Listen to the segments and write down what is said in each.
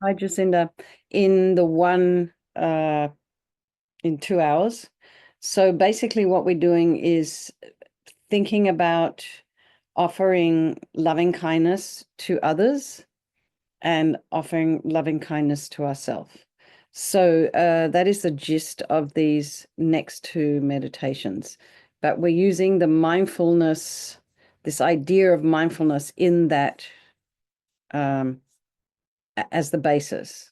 Hi, Jacinda. In the one in 2 hours. So basically, what we're doing is thinking about offering loving kindness to others and offering loving kindness to ourselves. So that is the gist of these next two meditations. But we're using the mindfulness, this idea of mindfulness in that um, as the basis.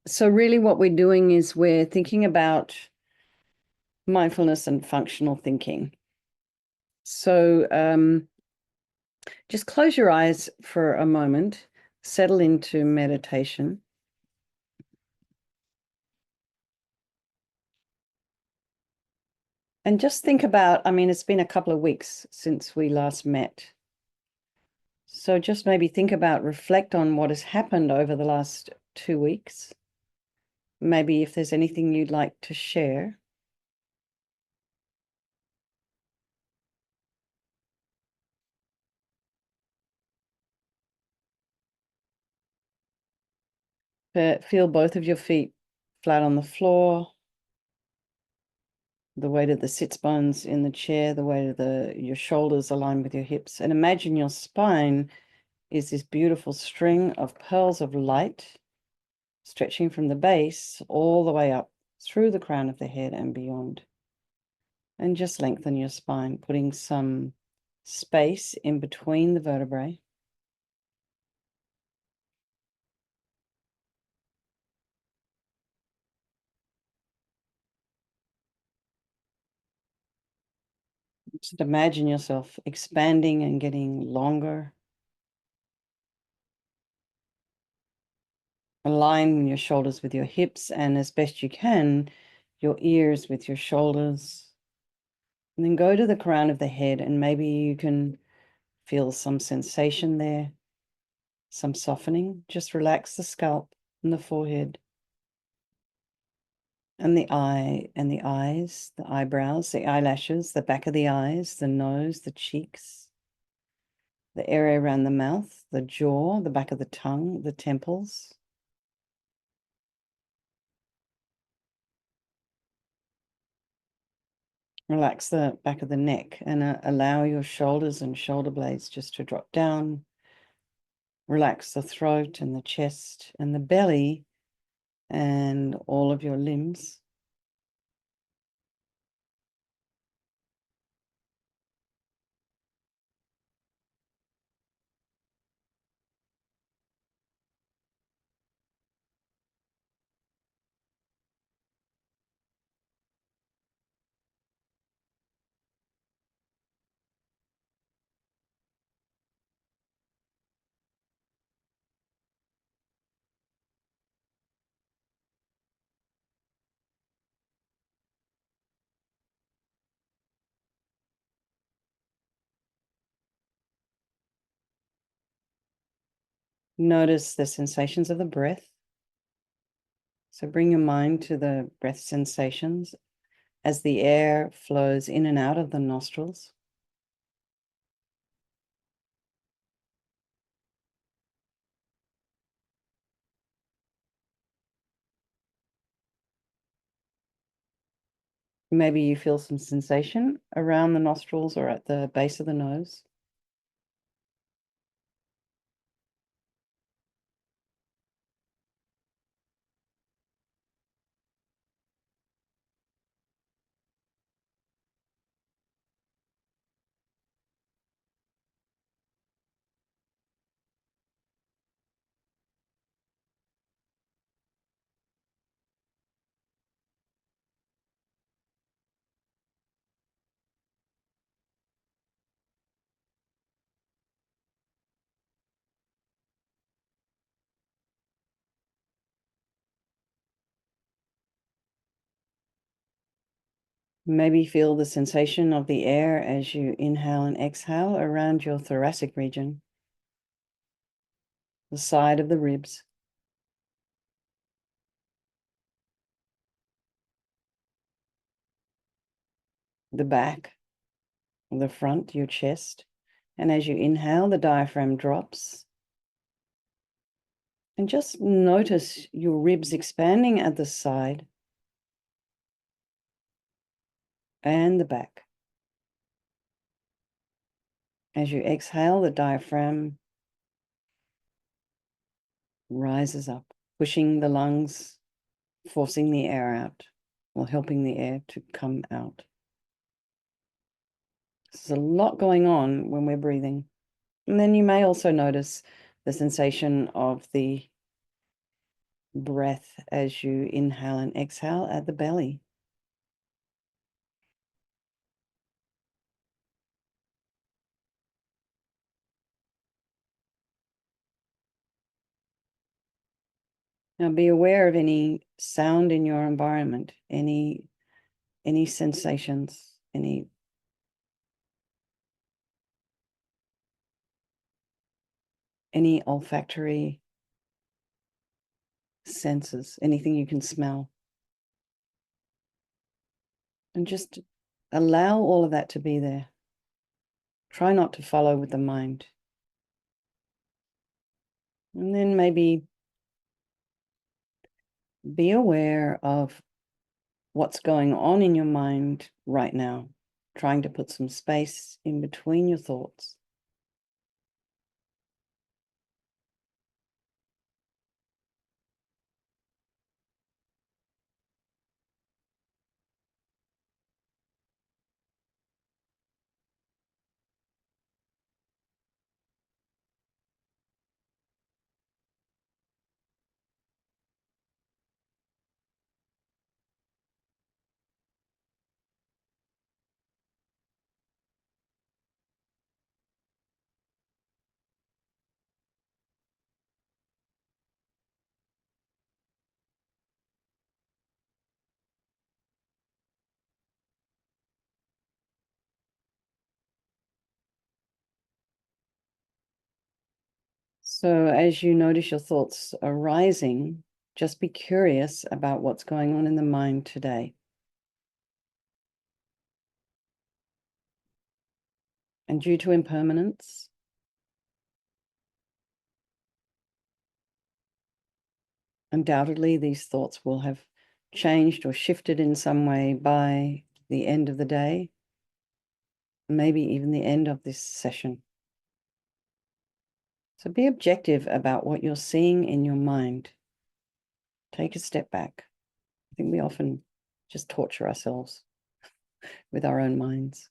So really what we're doing is we're thinking about mindfulness and functional thinking. So just close your eyes for a moment, settle into meditation. And just think about, I mean, it's been a couple of weeks since we last met. So just maybe think about, reflect on what has happened over the last 2 weeks. Maybe if there's anything you'd like to share. Feel both of your feet flat on the floor, the weight of the sits bones in the chair, the weight of your shoulders aligned with your hips. And imagine your spine is this beautiful string of pearls of light stretching from the base all the way up through the crown of the head and beyond. And just lengthen your spine, putting some space in between the vertebrae. Just imagine yourself expanding and getting longer. Align your shoulders with your hips and as best you can, your ears with your shoulders. And then go to the crown of the head and maybe you can feel some sensation there, some softening. Just relax the scalp and the forehead and the eye and the eyes, the eyebrows, the eyelashes, the back of the eyes, the nose, the cheeks, the area around the mouth, the jaw, the back of the tongue, the temples. Relax the back of the neck and allow your shoulders and shoulder blades just to drop down. Relax the throat and the chest and the belly and all of your limbs. Notice the sensations of the breath. So bring your mind to the breath sensations as the air flows in and out of the nostrils. Maybe you feel some sensation around the nostrils or at the base of the nose. Maybe feel the sensation of the air as you inhale and exhale around your thoracic region, the side of the ribs, the back, the front, your chest. And as you inhale, the diaphragm drops. And just notice your ribs expanding at the side and the back. As you exhale, the diaphragm rises up, pushing the lungs, forcing the air out, or helping the air to come out. There's a lot going on when we're breathing. And then you may also notice the sensation of the breath as you inhale and exhale at the belly. Now be aware of any sound in your environment, any sensations, any olfactory senses, anything you can smell. And just allow all of that to be there. Try not to follow with the mind. And then maybe be aware of what's going on in your mind right now, trying to put some space in between your thoughts. So as you notice your thoughts arising, just be curious about what's going on in the mind today. And due to impermanence, undoubtedly these thoughts will have changed or shifted in some way by the end of the day, maybe even the end of this session. So be objective about what you're seeing in your mind. Take a step back. I think we often just torture ourselves with our own minds.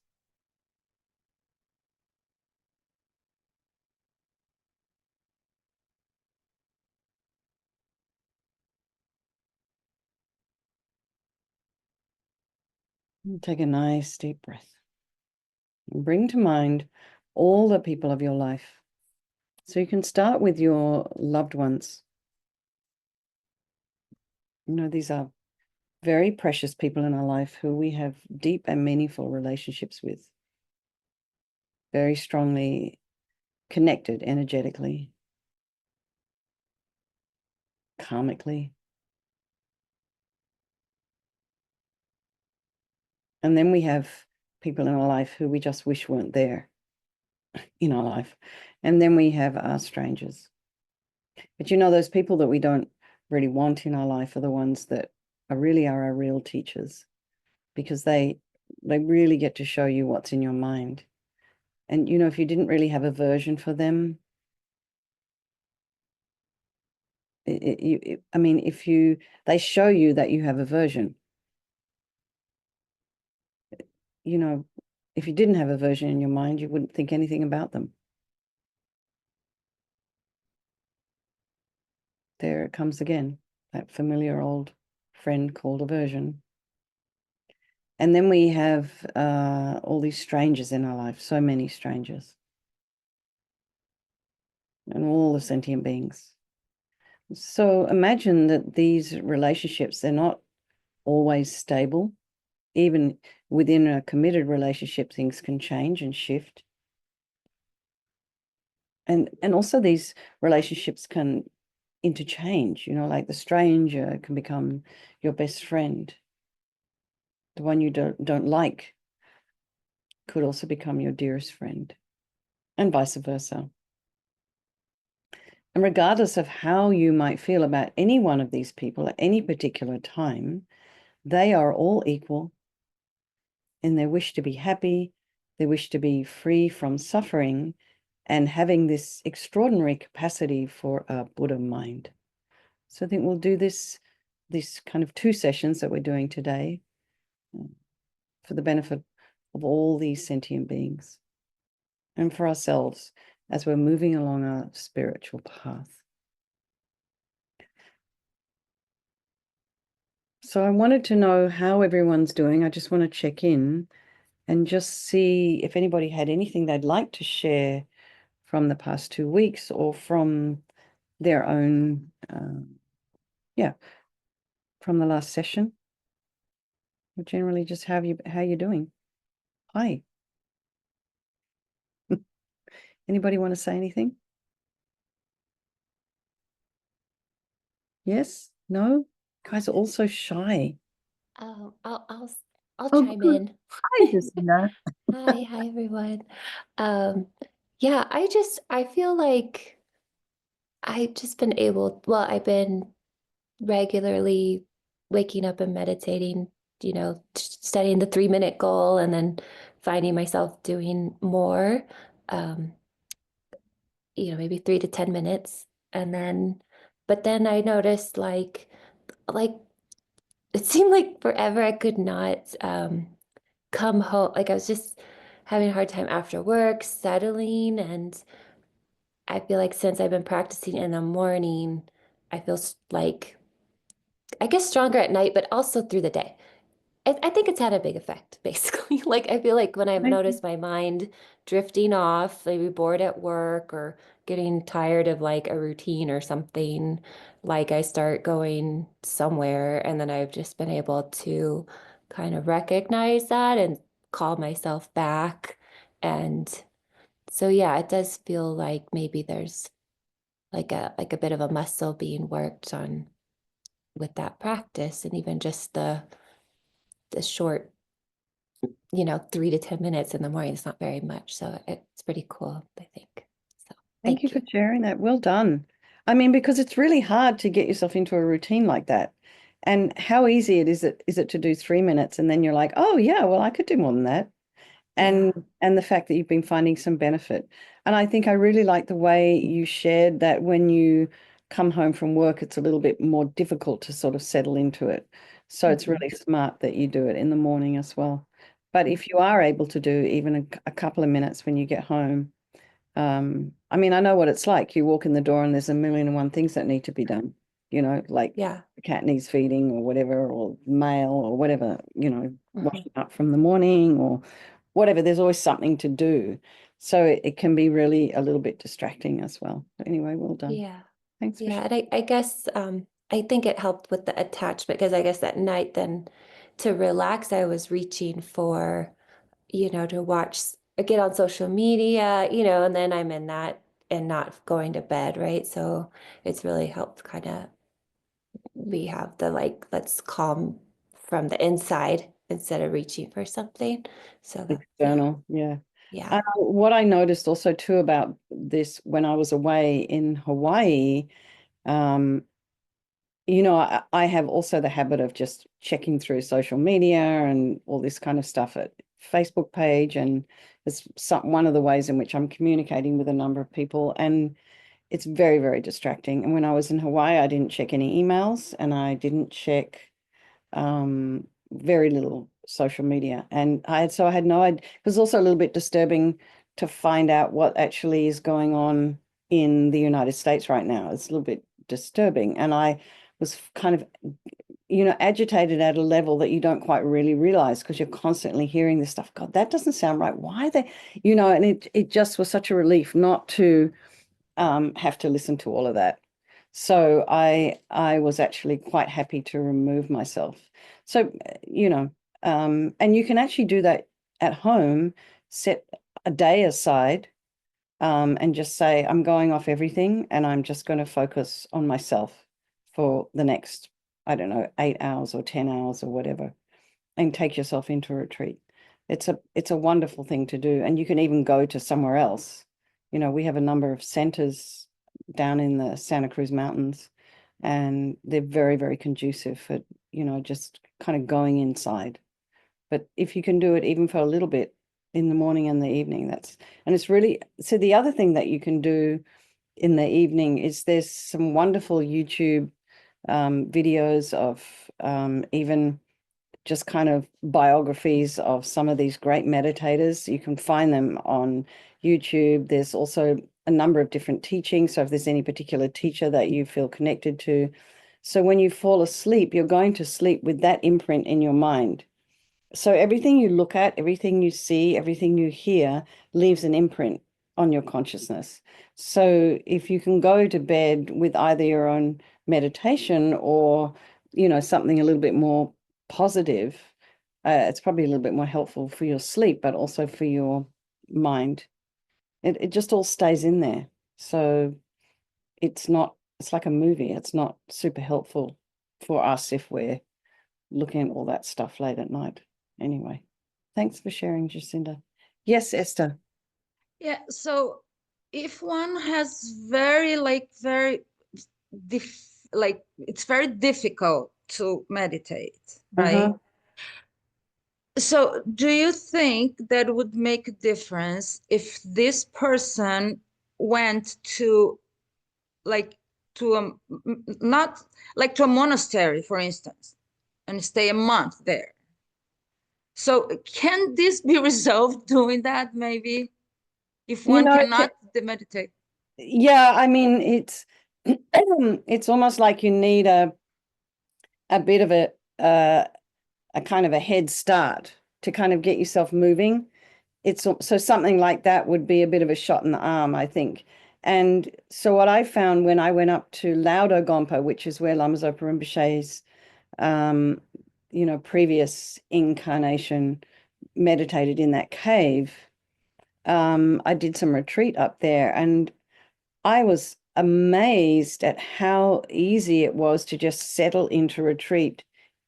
Take a nice deep breath and bring to mind all the people of your life. So you can start with your loved ones. You know, these are very precious people in our life who we have deep and meaningful relationships with, very strongly connected energetically, karmically. And then we have people in our life who we just wish weren't there in our life. And then we have our strangers. But you know, those people that we don't really want in our life are the ones that are our real teachers, because they really get to show you what's in your mind. And you know, if you didn't really have aversion for them, I mean, they show you that you have aversion. You know, if you didn't have aversion in your mind, you wouldn't think anything about them. There it comes again, that familiar old friend called aversion. And then we have all these strangers in our life, so many strangers, and all the sentient beings. So imagine that these relationships, they're not always stable. Even within a committed relationship, things can change and shift. And also these relationships can interchange, you know, like the stranger can become your best friend. The one you don't like could also become your dearest friend, and vice versa. And regardless of how you might feel about any one of these people at any particular time, they are all equal in their wish to be happy, their wish to be free from suffering, and having this extraordinary capacity for a Buddha mind. So I think we'll do this kind of 2 sessions that we're doing today for the benefit of all these sentient beings and for ourselves as we're moving along our spiritual path. So I wanted to know how everyone's doing. I just want to check in and just see if anybody had anything they'd like to share from the past 2 weeks or from their own, from the last session. Or generally just how you doing? Hi. Anybody want to say anything? Yes? No? You guys are all so shy. Oh, I'll Oh, chime good. in. Hi, Justina. Hi everyone. Um, yeah, I feel like I've just been I've been regularly waking up and meditating, studying the 3-minute goal and then finding myself doing more, um, maybe 3 to 10 minutes. But then I noticed like it seemed like forever I could not come home. Like I was just having a hard time after work, settling. And I feel like since I've been practicing in the morning, I feel like, I guess, stronger at night, but also through the day. I think it's had a big effect, basically. Like I feel like when I've noticed my mind drifting off, maybe bored at work or getting tired of like a routine or something, like I start going somewhere and then I've just been able to kind of recognize that and call myself back. And so yeah, it does feel like maybe there's like a bit of a muscle being worked on with that practice and even just the short 3 to 10 minutes in the morning. It's not very much. So it's pretty cool, I think. So Thank you thank for you. sharing that. Well done. I mean, because it's really hard to get yourself into a routine like that. And how easy is it to do 3 minutes and then you're like, oh yeah, well, I could do more than that. Yeah. And the fact that you've been finding some benefit. And I think I really like the way you shared that when you come home from work, it's a little bit more difficult to sort of settle into it. So it's Mhm. really smart that you do it in the morning as well. But if you are able to do even a couple of minutes when you get home, I mean, I know what it's like. You walk in the door and there's a million and one things that need to be done, like Yeah. the cat needs feeding or whatever, or mail or whatever, Mhm. washing up from the morning or whatever. There's always something to do. So it can be really a little bit distracting as well. But anyway, well done. Yeah. Thanks for Yeah. sharing. And I guess I think it helped with the attachment because I guess at night then to relax, I was reaching for, to watch, get on social media, and then I'm in that and not going to bed, right? So it's really helped kind of we have the like let's calm from the inside instead of reaching for something. So that yeah, External, yeah. yeah. What I noticed also too about this when I was away in Hawaii, um, I have also the habit of just checking through social media and all this kind of stuff at Facebook page, and it's one of the ways in which I'm communicating with a number of people, and it's very, very distracting. And when I was in Hawaii, I didn't check any emails, and I didn't check very little social media, and I had no idea. It was also a little bit disturbing to find out what actually is going on in the United States right now. It's a little bit disturbing, and I was kind of agitated at a level that you don't quite really realize because you're constantly hearing this stuff. God, that doesn't sound right. Why they, and it just was such a relief not to have to listen to all of that. So I was actually quite happy to remove myself. So, and you can actually do that at home, set a day aside, and just say, I'm going off everything and I'm just going to focus on myself for the next, I don't know, 8 hours or 10 hours or whatever, and take yourself into a retreat. It's a wonderful thing to do. And you can even go to somewhere else. We have a number of centers down in the Santa Cruz Mountains, and they're very, very conducive for, just kind of going inside. But if you can do it even for a little bit in the morning and the evening, and it's really, so the other thing that you can do in the evening is there's some wonderful YouTube videos of even just kind of biographies of some of these great meditators. You can find them on YouTube. There's also a number of different teachings. So if there's any particular teacher that you feel connected to. So when you fall asleep, you're going to sleep with that imprint in your mind. So everything you look at, everything you see, everything you hear leaves an imprint on your consciousness. So if you can go to bed with either your own meditation or, something a little bit more positive, it's probably a little bit more helpful for your sleep, but also for your mind. It just all stays in there. So it's like a movie. It's not super helpful for us if we're looking at all that stuff late at night. Anyway, thanks for sharing, Jacinda. Yes, Esther. Yeah, so if one has very it's very difficult to meditate, right? Uh-huh. So do you think that would make a difference if this person went to like to a not like to a monastery, for instance, and stay a month there? So can this be resolved doing that maybe if You one know, cannot meditate? yeah, I mean, it's it's almost like you need a bit of a kind of a head start to kind of get yourself moving. So something like that would be a bit of a shot in the arm, I think. And so what I found when I went up to Laudo Gompa, which is where Lama Zopa Rinpoche's um, previous incarnation meditated in that cave. I did some retreat up there, and I was amazed at how easy it was to just settle into retreat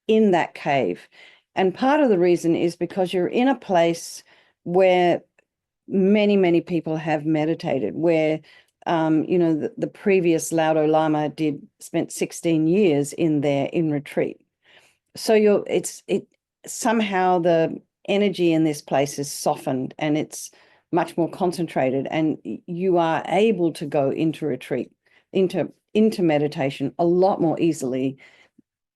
in that cave. And part of the reason is because you're in a place where many, many people have meditated, where the previous Laudo Lama spent 16 years in there in retreat. So it somehow the energy in this place is softened and it's much more concentrated, and you are able to go into retreat, into meditation a lot more easily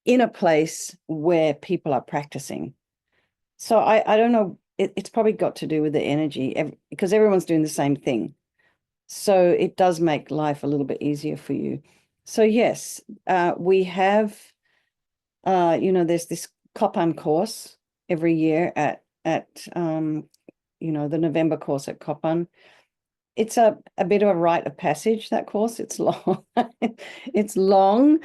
in a place where people are practicing. So I don't know, it's probably got to do with the energy because everyone's doing the same thing. So it does make life a little bit easier for you. So yes, we have there's this Copan course every year at the November course at Copan. It's a bit of a rite of passage, that course. It's long. It's long.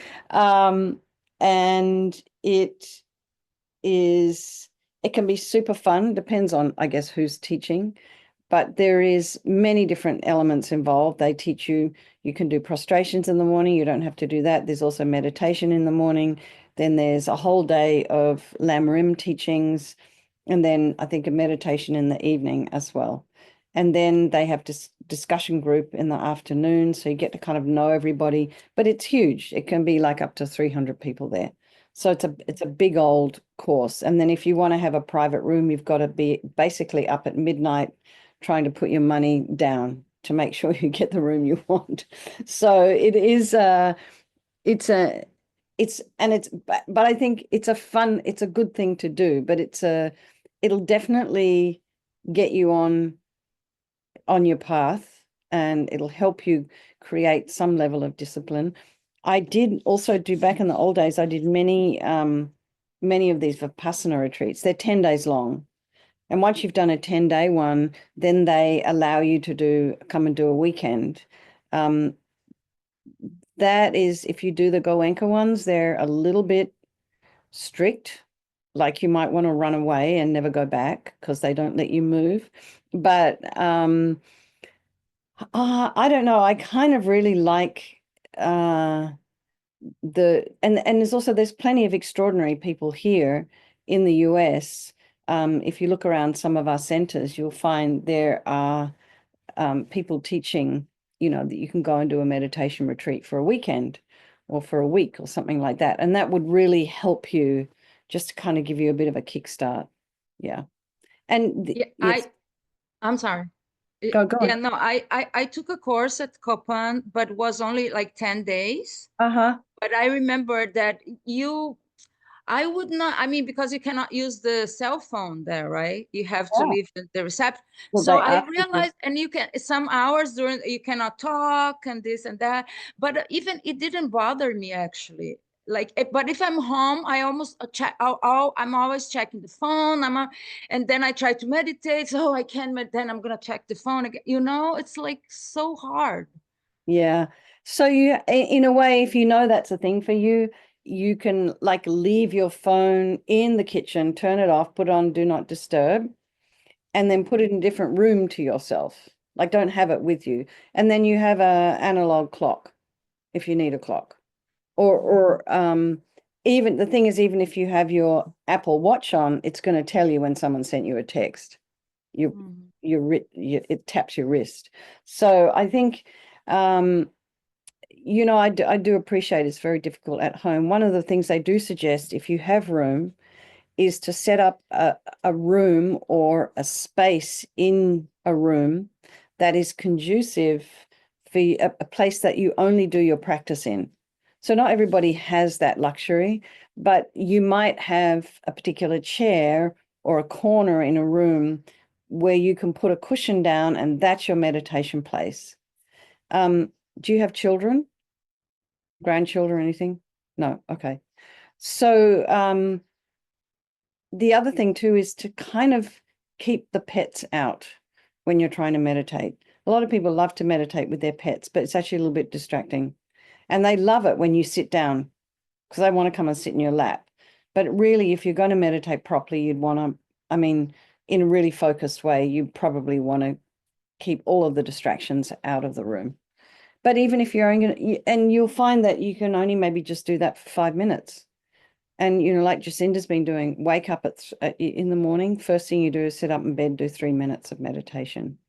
And it can be super fun, depends on, I guess, who's teaching. But there is many different elements involved. They teach you can do prostrations in the morning. You don't have to do that. There's also meditation in the morning. Then there's a whole day of Lam Rim teachings. And then I think a meditation in the evening as well. And then they have this discussion group in the afternoon. So you get to kind of know everybody. But it's huge. It can be like up to 300 people there. So it's a big old course. And then if you want to have a private room, you've got to be basically up at midnight trying to put your money down to make sure you get the room you want. So it is but I think it's a good thing to do, but it'll definitely get you on your path, and it'll help you create some level of discipline. I did also do, back in the old days, I did many of these Vipassana retreats. They're 10 days long. And once you've done a 10-day one, then they allow you to come and do a weekend. That is, if you do the Goenka ones, they're a little bit strict. Like you might want to run away and never go back because they don't let you move. But I don't know. I kind of really like and there's plenty of extraordinary people here in the US. If you look around some of our centers, you'll find there are people teaching that you can go and do a meditation retreat for a weekend or for a week or something like that. And that would really help you, just to kind of give you a bit of a kickstart. Yeah. And Yeah, I'm sorry. go Yeah, on. no, I took a course at Copan, but was only like 10 days. Uh-huh. But I remember that I would not, I mean, because you cannot use the cell phone there, right? You have to Yeah. leave the reception. Well, So they I ask you to. realized, and you can, some hours during, you cannot talk and this and that. But even it didn't bother me actually. Like, but if I'm home, I almost check, I'm always checking the phone. And then I try to meditate. So I can, then I'm going to check the phone again. It's like so hard. Yeah. So in a way, if you know that's a thing for you, you can like leave your phone in the kitchen, turn it off, put on do not disturb, and then put it in a different room to yourself. Like don't have it with you. And then you have a analog clock if you need a clock. Or even the thing is, even if you have your Apple Watch on, it's going to tell you when someone sent you a text. It taps your wrist. So I think I do appreciate it's very difficult at home. One of the things they do suggest, if you have room, is to set up a room or a space in a room that is conducive for a place that you only do your practice in. So not everybody has that luxury, but you might have a particular chair or a corner in a room where you can put a cushion down and that's your meditation place. Do you have children, grandchildren, anything? No. Okay. So the other thing too is to kind of keep the pets out when you're trying to meditate. A lot of people love to meditate with their pets, but it's actually a little bit distracting. And they love it when you sit down because they want to come and sit in your lap. But really, if you're going to meditate properly, you'd want to, I mean, in a really focused way, you probably want to keep all of the distractions out of the room. But even if you're only, and you'll find that you can only maybe just do that for 5 minutes. And, like Jacinda's been doing, wake up in the morning, first thing you do is sit up in bed, do 3 minutes of meditation.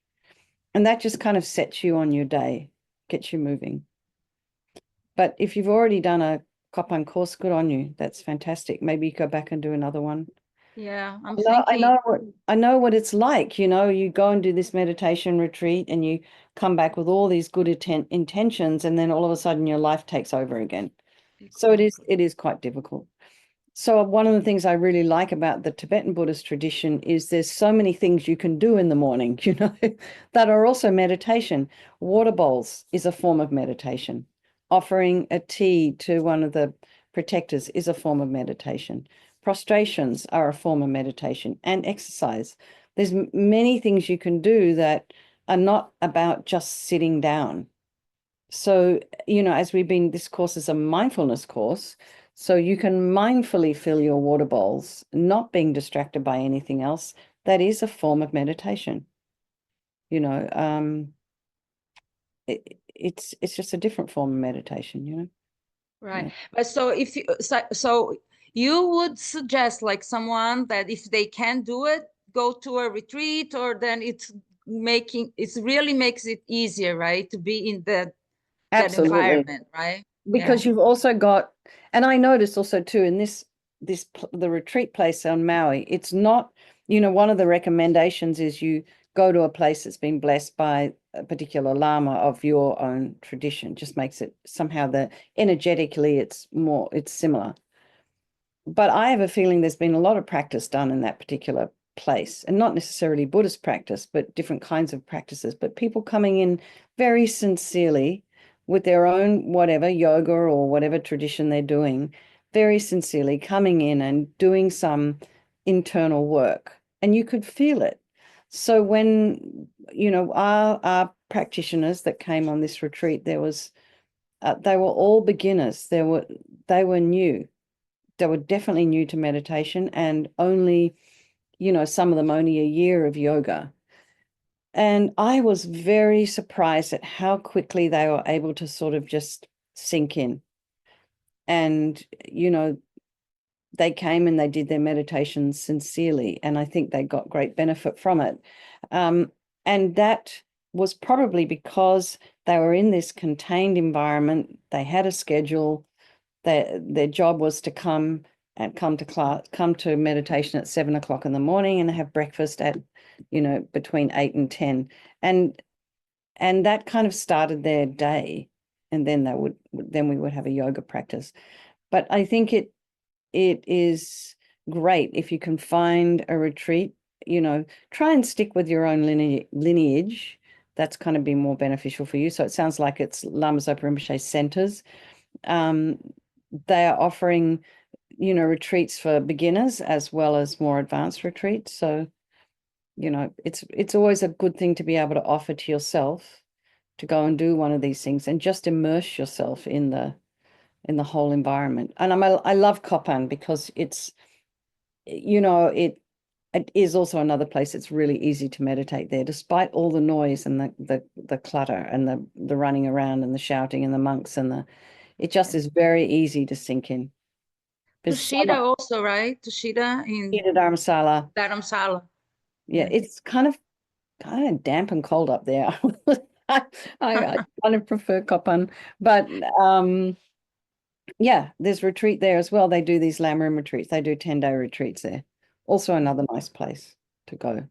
And that just kind of sets you on your day, gets you moving. But if you've already done a Copan course, good on you. That's fantastic. Maybe you go back and do another one. Yeah, I'm I thinking. know what it's like. You go and do this meditation retreat and you come back with all these good intentions, and then all of a sudden your life takes over again. So it is quite difficult. So one of the things I really like about the Tibetan Buddhist tradition is there's so many things you can do in the morning, that are also meditation. Water bowls is a form of meditation. Offering a tea to one of the protectors is a form of meditation. Prostrations are a form of meditation, and exercise. There's many things you can do that are not about just sitting down. So, this course is a mindfulness course. So you can mindfully fill your water bowls, not being distracted by anything else. That is a form of meditation. It's just a different form of meditation. Right. Yeah. But so you would suggest like someone that if they can do it, go to a retreat, or then it really makes it easier, right? To be in that Absolutely. environment, right? Yeah. Because you've also got, and I noticed also too in the retreat place on Maui, it's not, one of the recommendations is you go to a place that's been blessed by a particular lama of your own tradition. Just makes it somehow energetically it's similar. But I have a feeling there's been a lot of practice done in that particular place, and not necessarily Buddhist practice, but different kinds of practices. But people coming in very sincerely with their own whatever yoga or whatever tradition they're doing, very sincerely coming in and doing some internal work, and you could feel it. So when our practitioners that came on this retreat, they were all beginners. They were new. They were definitely new to meditation, and only, some of them only a year of yoga. And I was very surprised at how quickly they were able to sort of just sink in. And, they came and they did their meditation sincerely, and I think they got great benefit from it. And that was probably because they were in this contained environment. They had a schedule. Their job was to come to class, come to meditation at 7 o'clock in the morning and have breakfast at, between 8 and 10. And that kind of started their day. And then we would have a yoga practice. But I think it is great if you can find a retreat, try and stick with your own lineage. That's kind of been more beneficial for you. So it sounds like it's Lama Zopa Rinpoche centers. They are offering, retreats for beginners as well as more advanced retreats. So, it's always a good thing to be able to offer to yourself to go and do one of these things and just immerse yourself in the whole environment. And I love Kopan because it's, it is also another place it's really easy to meditate there, despite all the noise and the clutter and the running around and the shouting and the monks and it just is very easy to sink in. Tushita also, right? Tushita in Dharamsala. Dharamsala. Yeah, it's kind of damp and cold up there. I kind of prefer Kopan, but yeah, there's retreat there as well. They do these Lamrim retreats. They do 10-day retreats there. Also another nice place to go.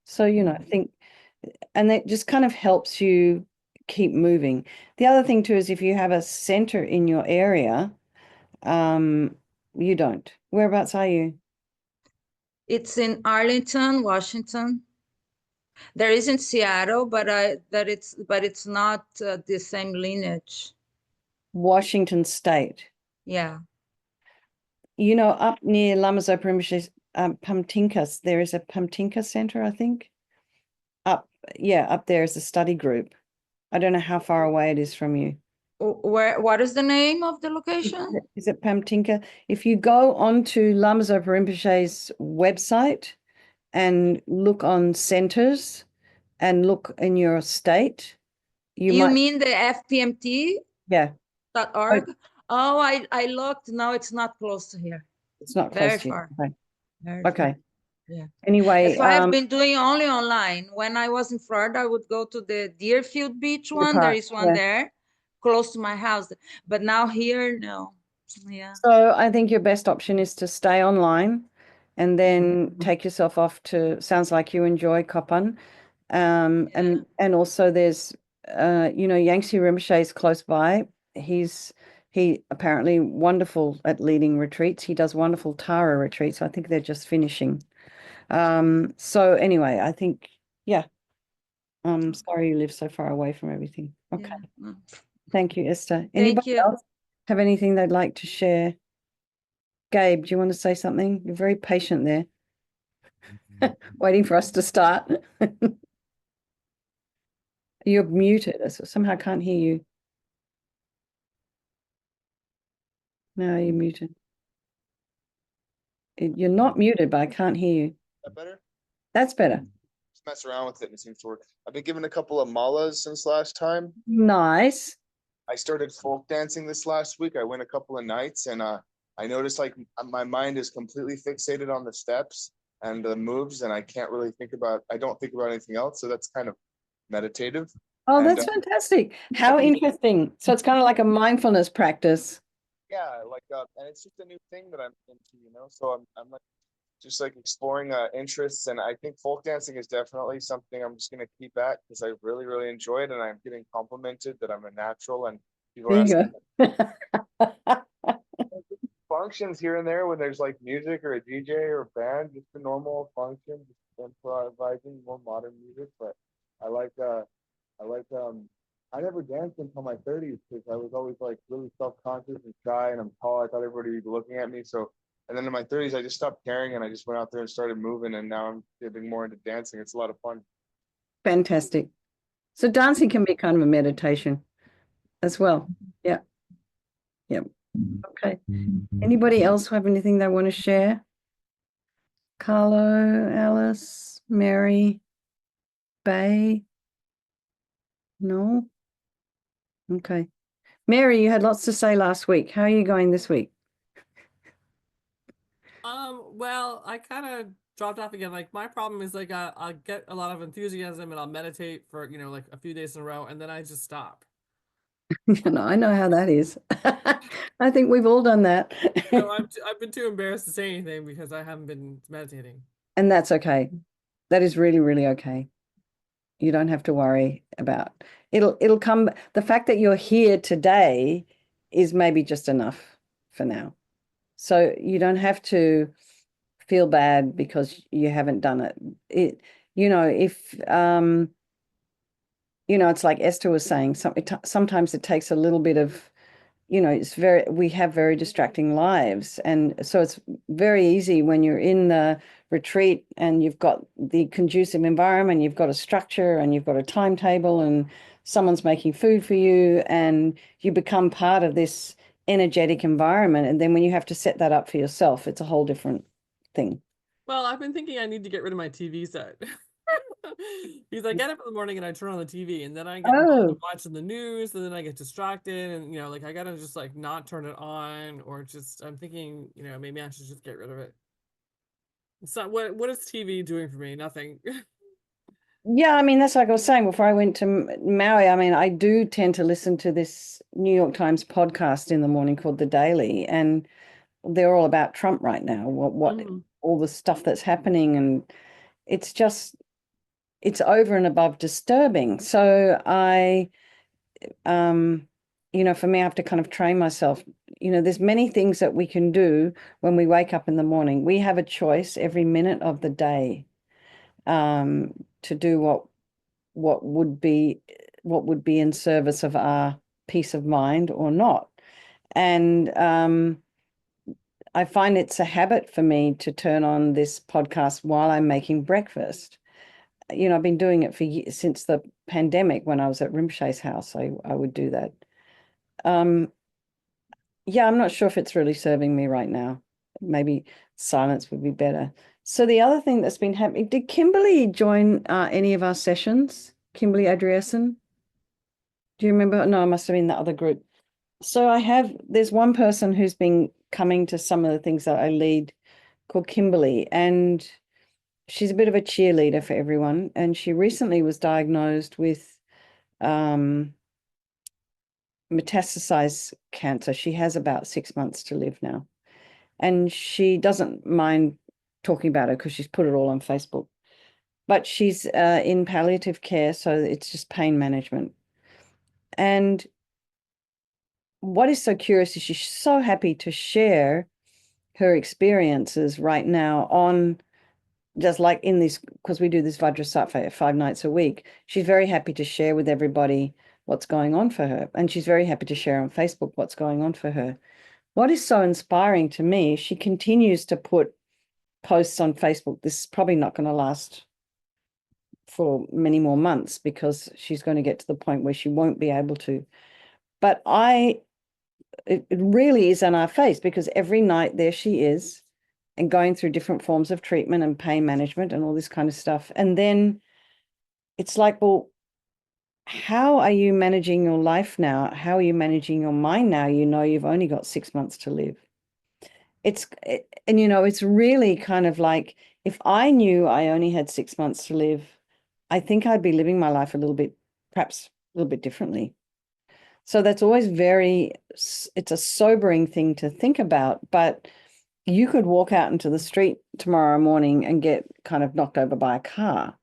So, I think, and that just kind of helps you keep moving. The other thing too is if you have a center in your area, you don't. Whereabouts are you? It's in Arlington, Washington. There is in Seattle, but it's not the same lineage. Washington State. Yeah. Up near Lama Zopa Rinpoche's Pamtinkas, there is a Pamtinka Center, I think. Up there is a study group. I don't know how far away it is from you. What is the name of the location? Is it Pamtinka? If you go onto Lama Zopa Rinpoche's website and look on centers and look in your state, you mean the FPMT? Yeah. .org? Oh, I looked. No, it's not close to here. It's not Very close to you. far. Okay. Very Okay. far. Yeah. Anyway, So I've been doing only online. When I was in Florida, I would go to the Deerfield Beach one. There is one there close to my house. But now here, no. Yeah. So I think your best option is to stay online and then take yourself off to, sounds like you enjoy Kopan. And also there's, Yangtze Rinpoche is close by. He apparently wonderful at leading retreats. He does wonderful Tara retreats. I think they're just finishing. So anyway, I think, yeah, I'm sorry you live so far away from everything. Okay. Yeah. Thank you, Esther. Anybody else have anything they'd like to share? Gabe, do you want to say something? You're very patient there, waiting for us to start. You're muted. I somehow can't hear you. No, you're muted. You're not muted, but I can't hear you. That better? That's better. Just mess around with it and it seems to work. I've been given a couple of malas since last time. Nice. I started folk dancing this last week. I went a couple of nights and I noticed like my mind is completely fixated on the steps and the moves and I don't think about anything else. So that's kind of meditative. Oh, that's fantastic. How interesting. So it's kind of like a mindfulness practice. Yeah, and it's just a new thing that I'm into, so I'm like just like exploring interests, and I think folk dancing is definitely something I'm just going to keep at because I really, really enjoy it, and I'm getting complimented that I'm a natural, and people are asking functions here and there when there's like music or a DJ or a band, just a normal function, just improvising more modern music, but I never danced until my 30s because I was always like really self-conscious and shy, and I'm tall. I thought everybody would be looking at me. So, and then in my 30s, I just stopped caring and I just went out there and started moving. And now I'm getting more into dancing. It's a lot of fun. Fantastic. So dancing can be kind of a meditation as well. Yeah. Yeah. Okay. Anybody else have anything they want to share? Carlo, Alice, Mary, Bay? No? Okay. Mary, you had lots to say last week. How are you going this week? Well, I kind of dropped off again. Like my problem is like I'll get a lot of enthusiasm and I'll meditate for, like a few days in a row and then I just stop. I know how that is. I think we've all done that. So I've been too embarrassed to say anything because I haven't been meditating. And that's okay. That is really, really okay. You don't have to worry about it'll come. The fact that you're here today is maybe just enough for now. So you don't have to feel bad because you haven't done it. If it's like Esther was saying, sometimes it takes a little bit of, we have very distracting lives. And so it's very easy when you're in the retreat and you've got the conducive environment, you've got a structure and you've got a timetable and someone's making food for you and you become part of this energetic environment. And then when you have to set that up for yourself, it's a whole different thing. Well, I've been thinking I need to get rid of my TV set. Because I get up in the morning and I turn on the TV and then I get involved in watching the news and then I get distracted and like I gotta just like not turn it on or just I'm thinking, maybe I should just get rid of it. So what is TV doing for me? Nothing. Yeah, I mean, that's like I was saying before I went to Maui. I mean, I do tend to listen to this New York Times podcast in the morning called The Daily, and they're all about Trump right now, what all the stuff that's happening, and it's over and above disturbing. So for me, I have to kind of train myself. There's many things that we can do when we wake up in the morning. We have a choice every minute of the day to do what would be in service of our peace of mind or not. And I find it's a habit for me to turn on this podcast while I'm making breakfast. I've been doing it for years, since the pandemic when I was at Rinpoche's house. I would do that. Yeah, I'm not sure if it's really serving me right now. Maybe silence would be better. So the other thing that's been happening, did Kimberly join any of our sessions? Kimberly Adriasen? Do you remember? No, it must have been the other group. So there's one person who's been coming to some of the things that I lead called Kimberly, and she's a bit of a cheerleader for everyone. And she recently was diagnosed with metastasized cancer. She has about 6 months to live now. And she doesn't mind talking about it because she's put it all on Facebook. But she's in palliative care, so it's just pain management. And what is so curious is she's so happy to share her experiences right now on just like in this, because we do this Vajrasattva 5 nights a week. She's very happy to share with everybody what's going on for her. And she's very happy to share on Facebook what's going on for her. What is so inspiring to me, she continues to put posts on Facebook. This is probably not going to last for many more months because she's going to get to the point where she won't be able to. But it really is on our face because every night there she is and going through different forms of treatment and pain management and all this kind of stuff. And then it's like, well, how are you managing your life now? How are you managing your mind now? You've only got 6 months to live. It's really kind of like, if I knew I only had 6 months to live, I think I'd be living my life perhaps a little bit differently. So that's always it's a sobering thing to think about, but you could walk out into the street tomorrow morning and get kind of knocked over by a car.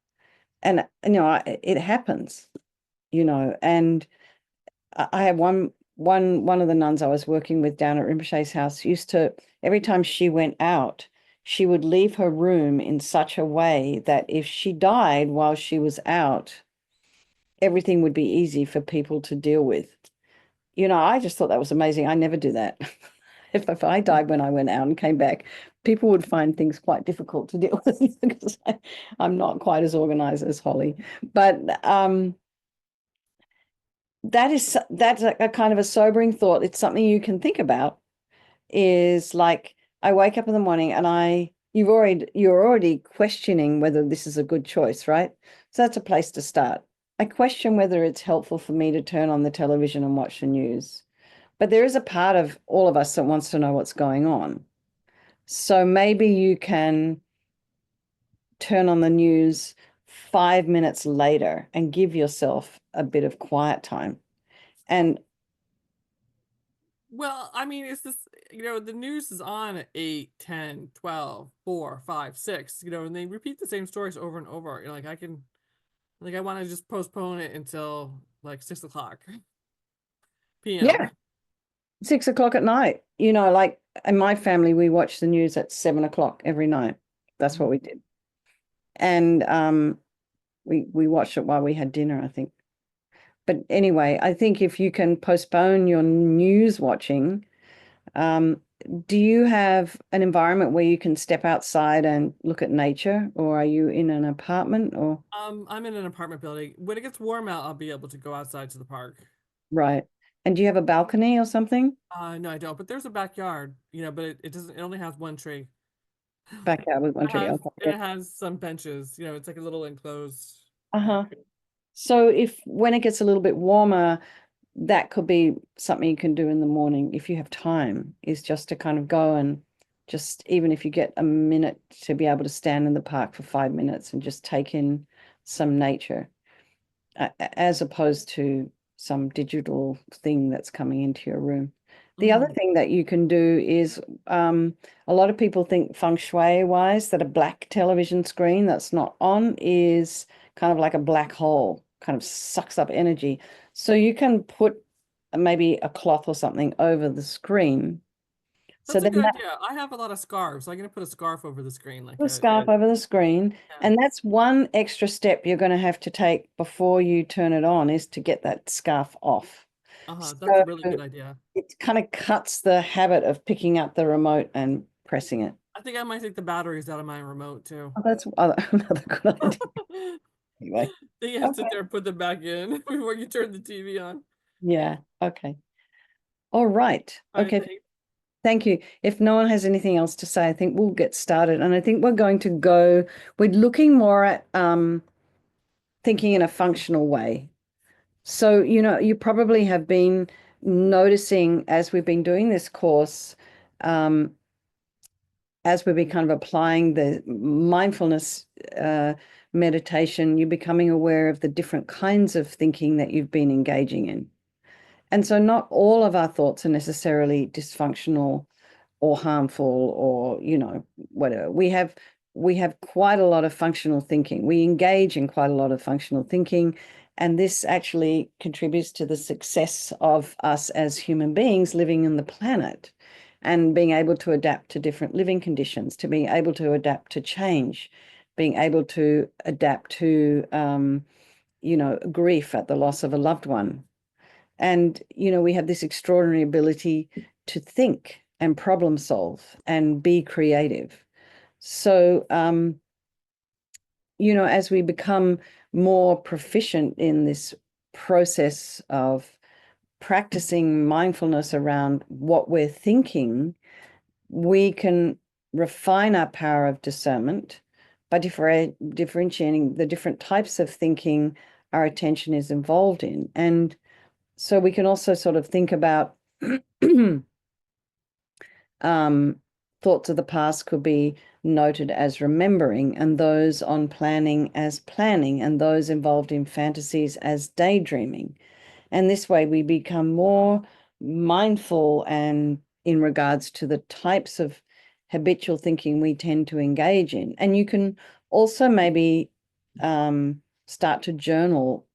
And, it happens, and I have one of the nuns I was working with down at Rinpoche's house used to, every time she went out, she would leave her room in such a way that if she died while she was out, everything would be easy for people to deal with. I just thought that was amazing. I never do that. If I died when I went out and came back, people would find things quite difficult to deal with because I'm not quite as organized as Holly. But that's a kind of a sobering thought. It's something you can think about. Is like I wake up in the morning and you're already questioning whether this is a good choice, right? So that's a place to start. I question whether it's helpful for me to turn on the television and watch the news. But there is a part of all of us that wants to know what's going on. So maybe you can turn on the news 5 minutes later and give yourself a bit of quiet time. And Well, I mean, it's this, the news is on at 8, 10, 12, 4, 5, 6, and they repeat the same stories over and over. Like I want to just postpone it until like 6 o'clock p.m. yeah, 6 o'clock at night, like in my family, we watch the news at 7 o'clock every night. That's what we did. And we watched it while we had dinner, I think. But anyway, I think if you can postpone your news watching, do you have an environment where you can step outside and look at nature, or are you in an apartment or? I'm in an apartment building. When it gets warm out, I'll be able to go outside to the park. Right. And do you have a balcony or something? No, I don't. But there's a backyard, but it doesn't. It only has one tree. Backyard with one It tree. has Okay. and it has some benches. It's like a little enclosed. Uh-huh. So if when it gets a little bit warmer, that could be something you can do in the morning if you have time, is just to kind of go and just, even if you get a minute to be able to stand in the park for 5 minutes and just take in some nature, as opposed to some digital thing that's coming into your room. The other thing that you can do is, a lot of people think feng shui wise that a black television screen that's not on is kind of like a black hole, kind of sucks up energy. So you can put maybe a cloth or something over the screen. So That's a then good that idea. I have a lot of scarves. So I'm gonna put a scarf over the screen, like a scarf over the screen. Yeah. And that's one extra step you're going to have to take before you turn it on, is to get that scarf off. That's a really So good idea. it kind of cuts the habit of picking up the remote and pressing it. I think I might take the batteries out of my remote too. Oh, that's another good idea. Anyway, Then you have to okay. sit there and put them back in before you turn the TV on. Yeah, okay. All right. All right, Okay. thanks. Thank you. If no one has anything else to say, I think we'll get started. And I think we're looking more at thinking in a functional way. So, you probably have been noticing as we've been doing this course, as we've been kind of applying the mindfulness meditation, you're becoming aware of the different kinds of thinking that you've been engaging in. And so not all of our thoughts are necessarily dysfunctional or harmful or, whatever. We have quite a lot of functional thinking. We engage in quite a lot of functional thinking, and this actually contributes to the success of us as human beings living on the planet and being able to adapt to different living conditions, to being able to adapt to change, being able to adapt to, grief at the loss of a loved one. And, we have this extraordinary ability to think and problem solve and be creative. So, as we become more proficient in this process of practicing mindfulness around what we're thinking, we can refine our power of discernment by differentiating the different types of thinking our attention is involved in. And so we can also sort of think about thoughts of the past could be noted as remembering, and those on planning as planning, and those involved in fantasies as daydreaming. And this way we become more mindful and in regards to the types of habitual thinking we tend to engage in. And you can also maybe start to journal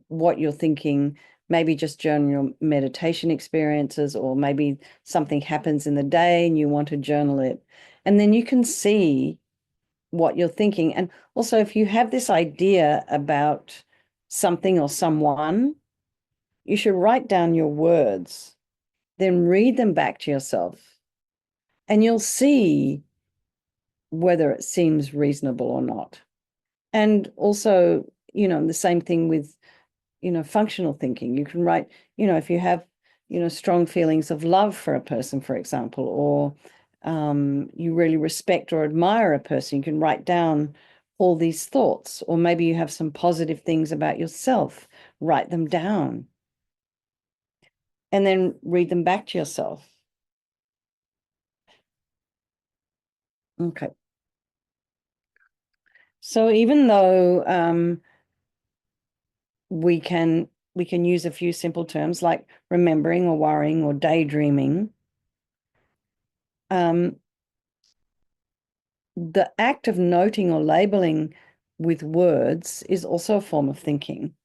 what you're thinking, maybe just journal your meditation experiences, or maybe something happens in the day and you want to journal it. And then you can see what you're thinking. And also, if you have this idea about something or someone, you should write down your words, then read them back to yourself, and you'll see whether it seems reasonable or not. And also, the same thing with functional thinking. You can write, if you have, strong feelings of love for a person, for example, or you really respect or admire a person, you can write down all these thoughts. Or maybe you have some positive things about yourself, write them down, and then read them back to yourself. Okay. So even though we can use a few simple terms like remembering or worrying or daydreaming, the act of noting or labeling with words is also a form of thinking.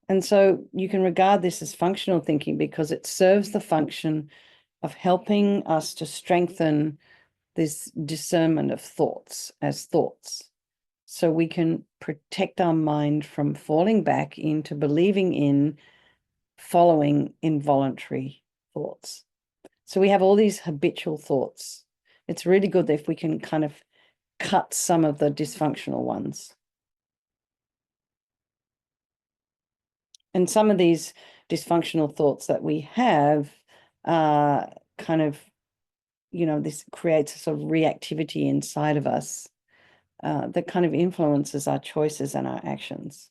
And so you can regard this as functional thinking because it serves the function of helping us to strengthen this discernment of thoughts as thoughts. So we can protect our mind from falling back into believing in following involuntary thoughts. So we have all these habitual thoughts. It's really good if we can kind of cut some of the dysfunctional ones. And some of these dysfunctional thoughts that we have kind of, this creates a sort of reactivity inside of us that kind of influences our choices and our actions.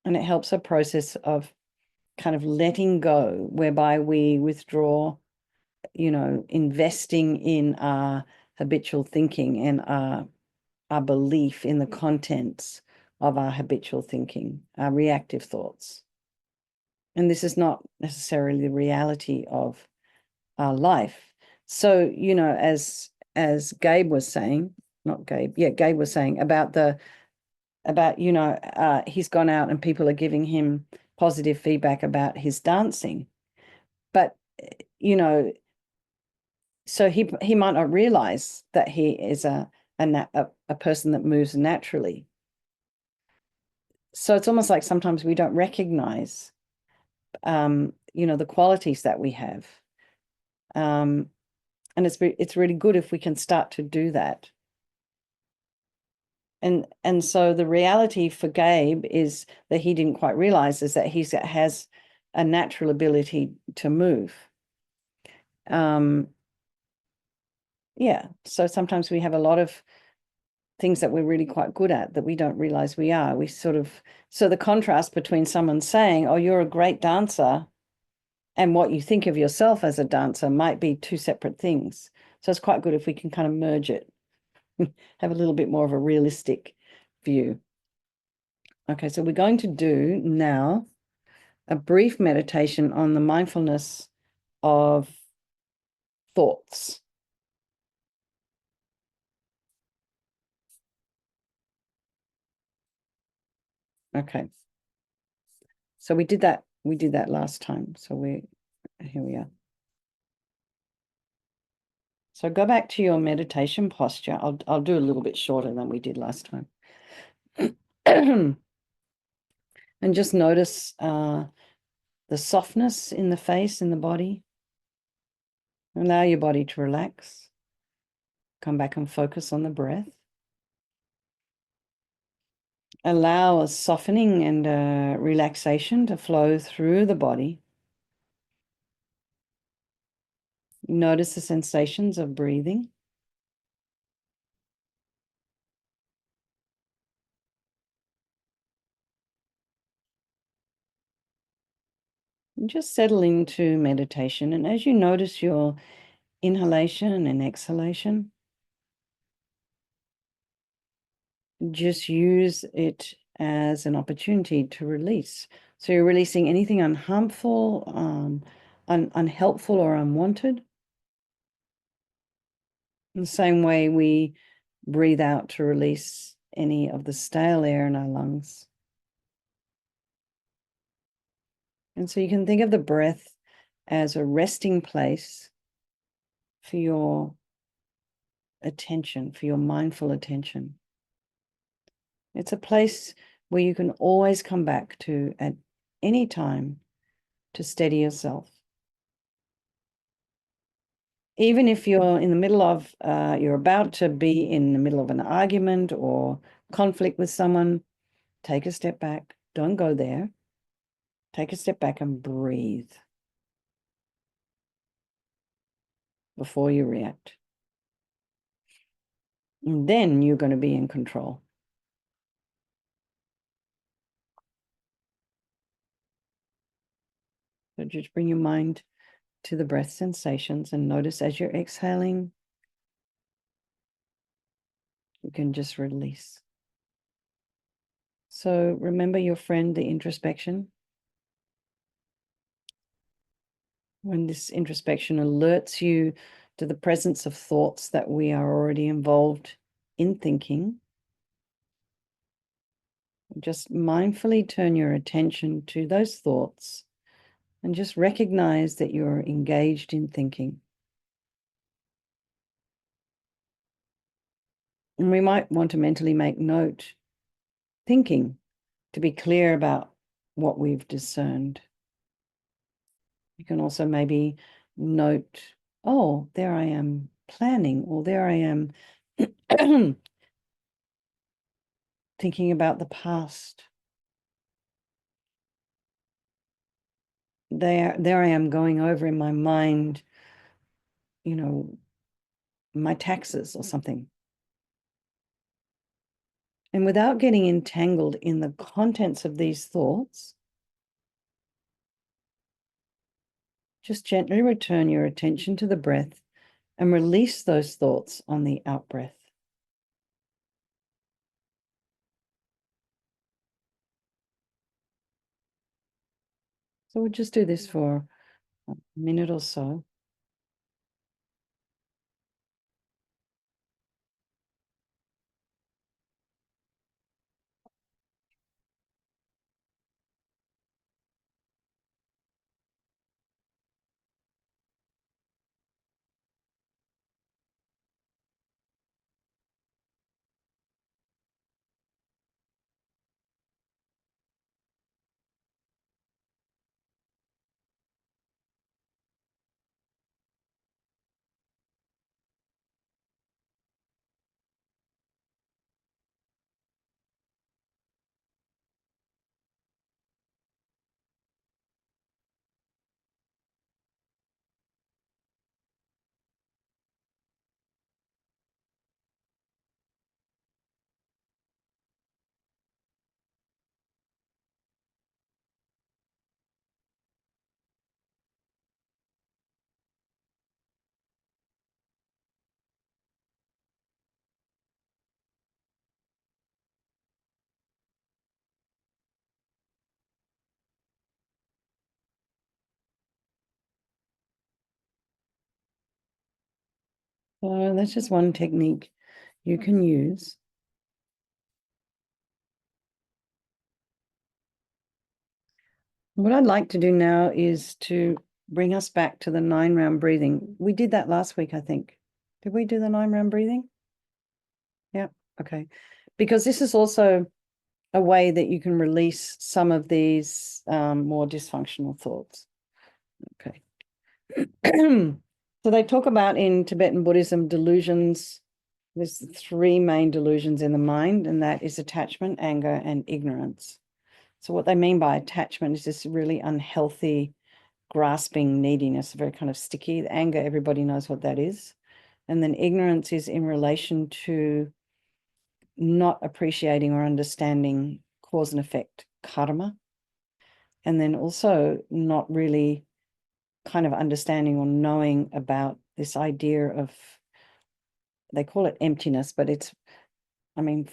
And it helps a process of kind of letting go, whereby we withdraw, investing in our habitual thinking and our belief in the contents of our habitual thinking, our reactive thoughts. And this is not necessarily the reality of our life. So, as Gabe was saying, not Gabe, yeah, Gabe was saying about he's gone out and people are giving him positive feedback about his dancing. But, so he might not realize that he is a person that moves naturally. So it's almost like sometimes we don't recognize, the qualities that we have. And it's really good if we can start to do that. And so the reality for Gabe is that he didn't quite realize is that he has a natural ability to move. Yeah, so sometimes we have a lot of things that we're really quite good at that we don't realize we are. So the contrast between someone saying, oh, you're a great dancer, and what you think of yourself as a dancer might be two separate things. So it's quite good if we can kind of merge it, have a little bit more of a realistic view. Okay, so we're going to do now a brief meditation on the mindfulness of thoughts. Okay. So we did that last time. So here we are. So go back to your meditation posture. I'll do a little bit shorter than we did last time. And just notice the softness in the face, in the body. Allow your body to relax. Come back and focus on the breath. Allow a softening and a relaxation to flow through the body. Notice the sensations of breathing. And just settle into meditation. And as you notice your inhalation and exhalation, just use it as an opportunity to release. So you're releasing anything unharmful, unhelpful or unwanted. In the same way we breathe out to release any of the stale air in our lungs. And so you can think of the breath as a resting place for your attention, for your mindful attention. It's a place where you can always come back to at any time to steady yourself. Even if you're in the middle of, you're about to be in the middle of an argument or conflict with someone, take a step back. Don't go there. Take a step back and breathe before you react. And then you're going to be in control. So just bring your mind to the breath sensations and notice as you're exhaling, you can just release. So remember your friend, the introspection. When this introspection alerts you to the presence of thoughts that we are already involved in thinking, just mindfully turn your attention to those thoughts and just recognize that you're engaged in thinking. And we might want to mentally make note, thinking, to be clear about what we've discerned. You can also maybe note, oh, there I am planning, or there I am thinking about the past. There I am going over in my mind, you know, my taxes or something. And without getting entangled in the contents of these thoughts, just gently return your attention to the breath and release those thoughts on the out-breath. So we'll just do this for a minute or so. So that's just one technique you can use. What I'd like to do now is to bring us back to the 9-round breathing. We did that last week, I think. Did we do the 9-round breathing? Yeah, okay. Because this is also a way that you can release some of these more dysfunctional thoughts. Okay. So they talk about in Tibetan Buddhism delusions. There's 3 main delusions in the mind, and that is attachment, anger, and ignorance. So what they mean by attachment is this really unhealthy, grasping neediness, very kind of sticky. Anger, everybody knows what that is. And then ignorance is in relation to not appreciating or understanding cause and effect, karma. And then also not really kind of understanding or knowing about this idea of, they call it emptiness, but it's, I mean,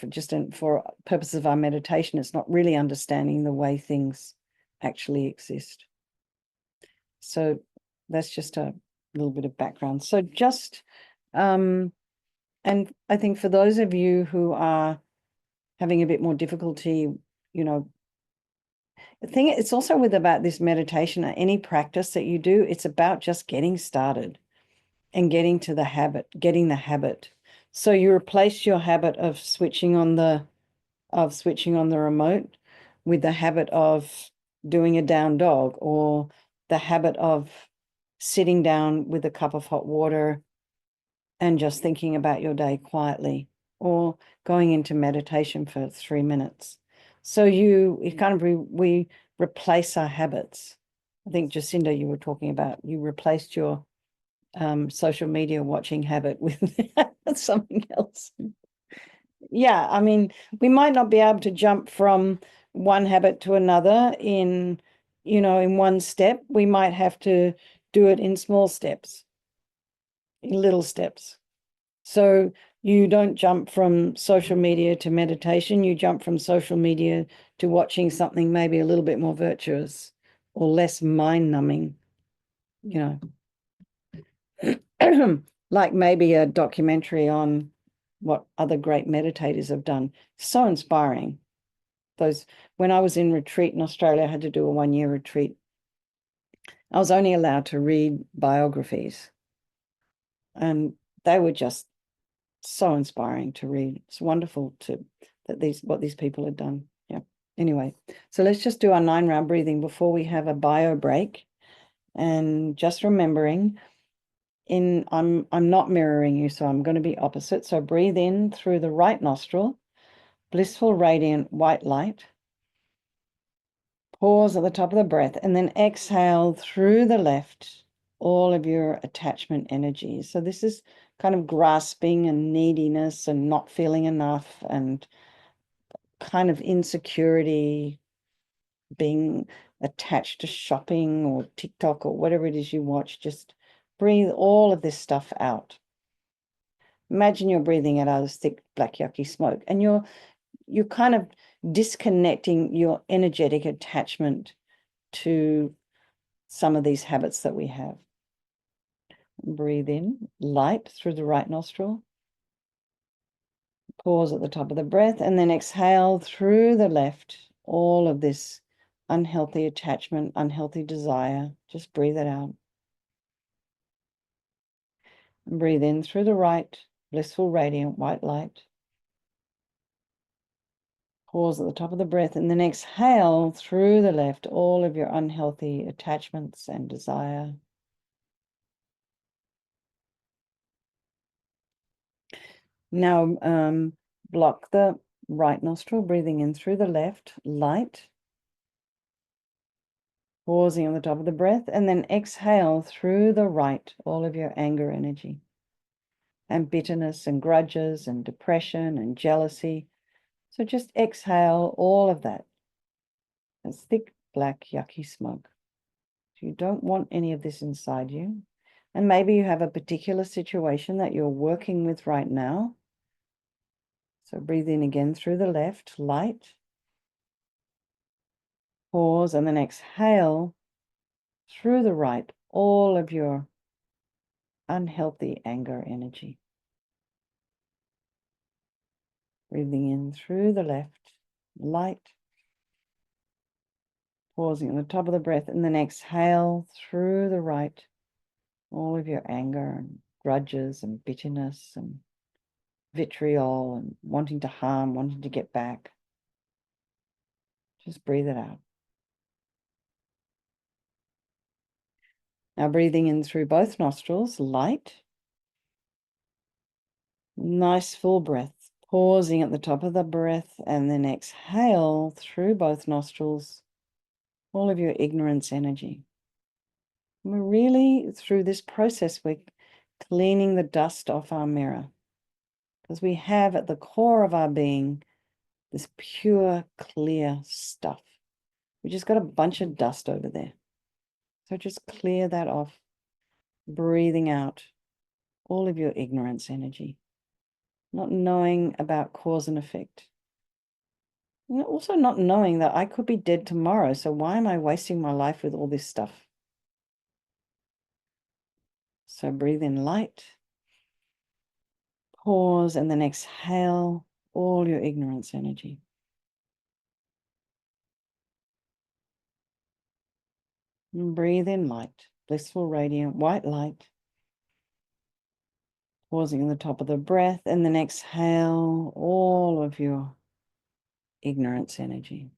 for purposes of our meditation, it's not really understanding the way things actually exist. So that's just a little bit of background. So just, and I think for those of you who are having a bit more difficulty, you know, the thing, it's also about this meditation, any practice that you do, it's about just getting started and getting to the habit, getting the habit. So you replace your habit of switching on the remote with the habit of doing a down dog, or the habit of sitting down with a cup of hot water and just thinking about your day quietly, or going into meditation for 3 minutes. So we replace our habits. I think, Jacinda, you were talking about, you replaced your social media watching habit with something else. Yeah, I mean, we might not be able to jump from one habit to another in one step. We might have to do it in small steps, in little steps. So you don't jump from social media to meditation, you jump from social media to watching something maybe a little bit more virtuous or less mind-numbing, you know, like maybe a documentary on what other great meditators have done. So inspiring. When I was in retreat in Australia, I had to do a 1-year retreat. I was only allowed to read biographies, and they were just so inspiring to read. It's wonderful what these people have done. Yeah. Anyway, so let's just do our 9-round breathing before we have a bio break. And just remembering, I'm not mirroring you, so I'm going to be opposite. So breathe in through the right nostril, blissful, radiant white light. Pause at the top of the breath, and then exhale through the left, all of your attachment energy. So this is kind of grasping and neediness and not feeling enough and kind of insecurity, being attached to shopping or TikTok or whatever it is you watch. Just breathe all of this stuff out. Imagine you're breathing it out as thick, black, yucky smoke, and you're kind of disconnecting your energetic attachment to some of these habits that we have. Breathe in, light through the right nostril. Pause at the top of the breath, and then exhale through the left, all of this unhealthy attachment, unhealthy desire. Just breathe it out. And breathe in through the right, blissful, radiant white light. Pause at the top of the breath, and then exhale through the left, all of your unhealthy attachments and desire. Now, block the right nostril, breathing in through the left, light. Pausing on the top of the breath, and then exhale through the right, all of your anger energy and bitterness and grudges and depression and jealousy. So just exhale all of that as thick, black, yucky smoke. You don't want any of this inside you. And maybe you have a particular situation that you're working with right now. So breathe in again through the left, light. Pause, and then exhale through the right, all of your unhealthy anger energy. Breathing in through the left, light. Pausing on the top of the breath, and then exhale through the right, all of your anger and grudges and bitterness and vitriol and wanting to harm, wanting to get back. Just breathe it out. Now breathing in through both nostrils, light. Nice full breath. Pausing at the top of the breath, and then exhale through both nostrils, all of your ignorance energy. And we're really, through this process, we're cleaning the dust off our mirror, because we have at the core of our being this pure, clear stuff. We just got a bunch of dust over there. So just clear that off, breathing out all of your ignorance energy, not knowing about cause and effect. And also not knowing that I could be dead tomorrow, so why am I wasting my life with all this stuff? So breathe in light, pause, and then exhale all your ignorance energy. And breathe in light, blissful, radiant, white light. Pausing in the top of the breath, and then exhale all of your ignorance energy.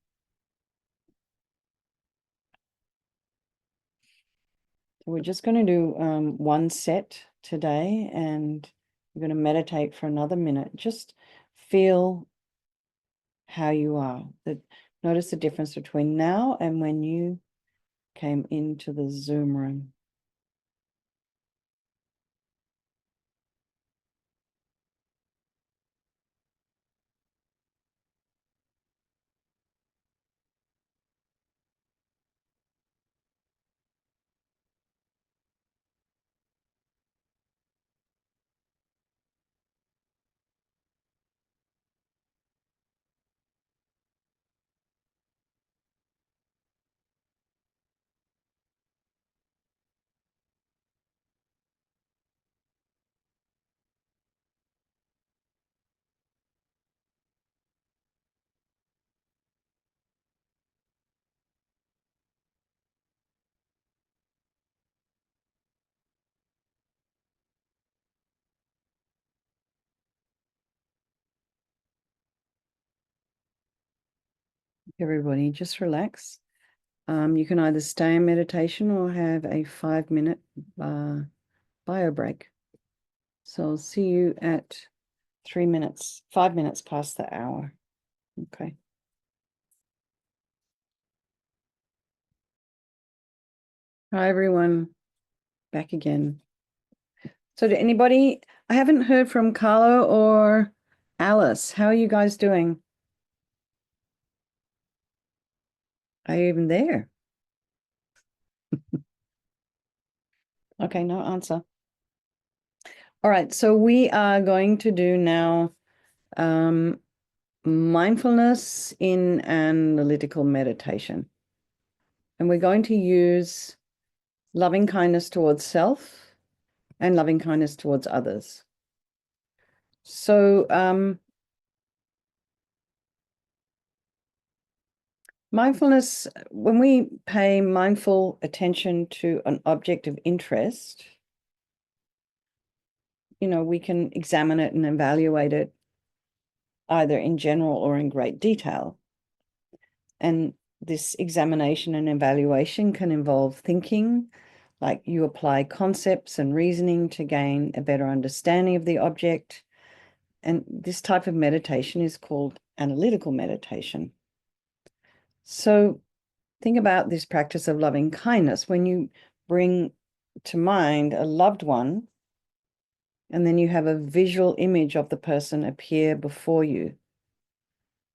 So we're just going to do one set today, and we're going to meditate for another minute. Just feel how you are. Notice the difference between now and when you came into the Zoom room. Everybody, just relax. You can either stay in meditation or have a 5-minute bio break. So I'll see you at 5 minutes past the hour. Okay. Hi, everyone. Back again. So I haven't heard from Carlo or Alice. How are you guys doing? Are you even there? Okay, no answer. All right, so we are going to do now mindfulness in analytical meditation. And we're going to use loving kindness towards self and loving kindness towards others. So mindfulness, when we pay mindful attention to an object of interest, we can examine it and evaluate it either in general or in great detail. And this examination and evaluation can involve thinking, like you apply concepts and reasoning to gain a better understanding of the object. And this type of meditation is called analytical meditation. So think about this practice of loving kindness. When you bring to mind a loved one, and then you have a visual image of the person appear before you,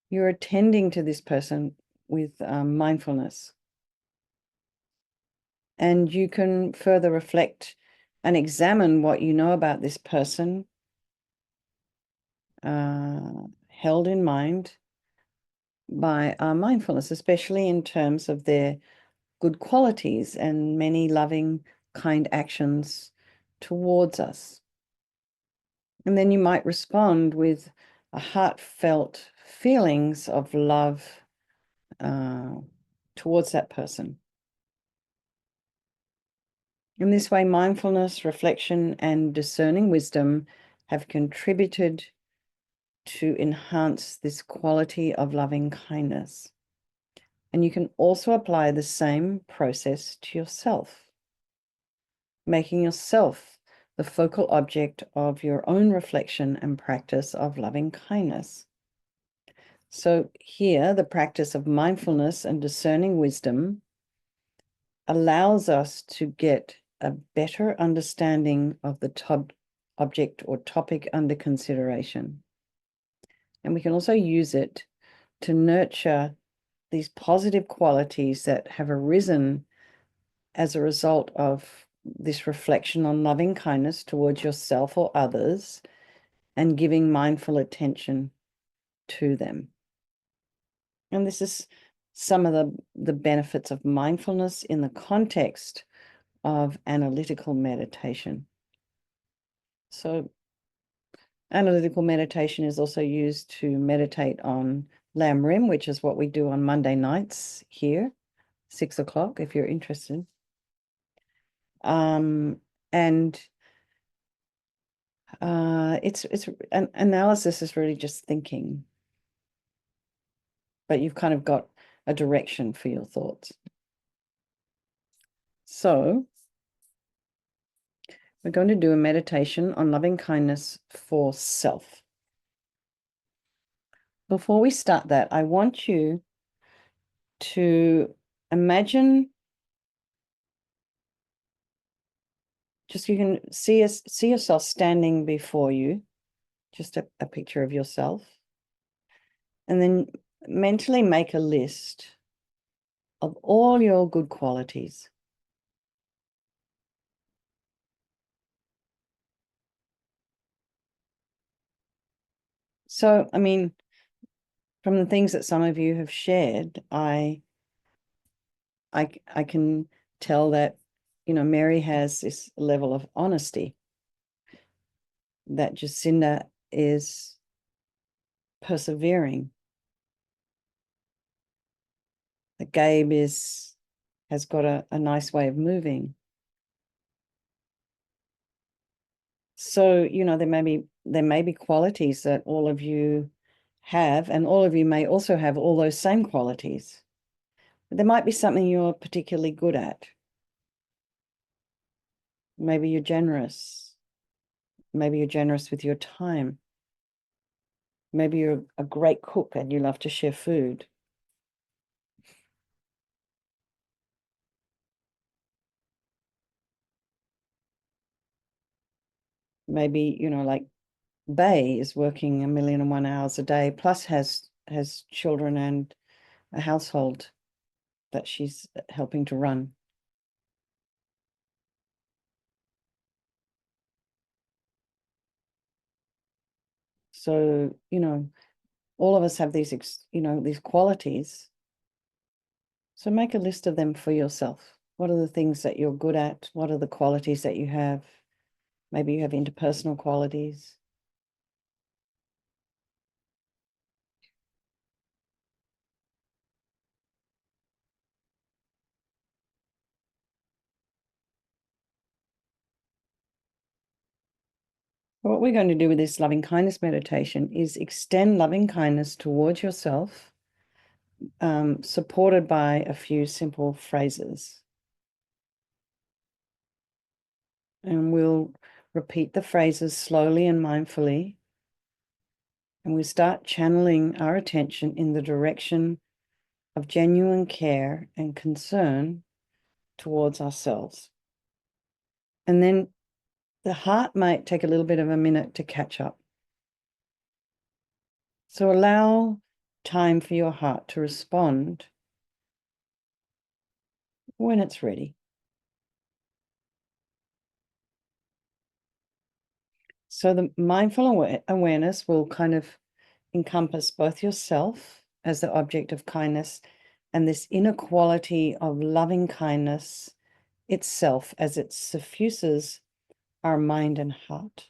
you're attending to this person with mindfulness. And you can further reflect and examine what you know about this person, held in mind by mindfulness, especially in terms of their good qualities and many loving, kind actions towards us. And then you might respond with a heartfelt feelings of love towards that person. In this way, mindfulness, reflection, and discerning wisdom have contributed to enhance this quality of loving kindness. And you can also apply the same process to yourself, making yourself the focal object of your own reflection and practice of loving kindness. So here, the practice of mindfulness and discerning wisdom allows us to get a better understanding of the object or topic under consideration. And we can also use it to nurture these positive qualities that have arisen as a result of this reflection on loving kindness towards yourself or others and giving mindful attention to them. And this is some of the benefits of mindfulness in the context of analytical meditation. So analytical meditation is also used to meditate on Lam Rim, which is what we do on Monday nights here, 6 o'clock, if you're interested. And it's an analysis is really just thinking, but you've kind of got a direction for your thoughts. So we're going to do a meditation on loving kindness for self. Before we start that, I want you to imagine, just you can see yourself standing before you, just a picture of yourself, and then mentally make a list of all your good qualities. So, I mean, from the things that some of you have shared, I can tell that, Mary has this level of honesty, that Jacinda is persevering, that Gabe has got a nice way of moving. So, there may be qualities that all of you have, and all of you may also have all those same qualities. But there might be something you're particularly good at. Maybe you're generous. Maybe you're generous with your time. Maybe you're a great cook and you love to share food. Maybe, like Bay is working 1,000,001 hours a day, plus has children and a household that she's helping to run. So, all of us have these, these qualities. So make a list of them for yourself. What are the things that you're good at? What are the qualities that you have? Maybe you have interpersonal qualities. What we're going to do with this loving kindness meditation is extend loving kindness towards yourself, supported by a few simple phrases. And we'll repeat the phrases slowly and mindfully. And we start channeling our attention in the direction of genuine care and concern towards ourselves. And then the heart might take a little bit of a minute to catch up. So allow time for your heart to respond when it's ready. So the mindful awareness will kind of encompass both yourself as the object of kindness and this inner quality of loving kindness itself as it suffuses our mind and heart.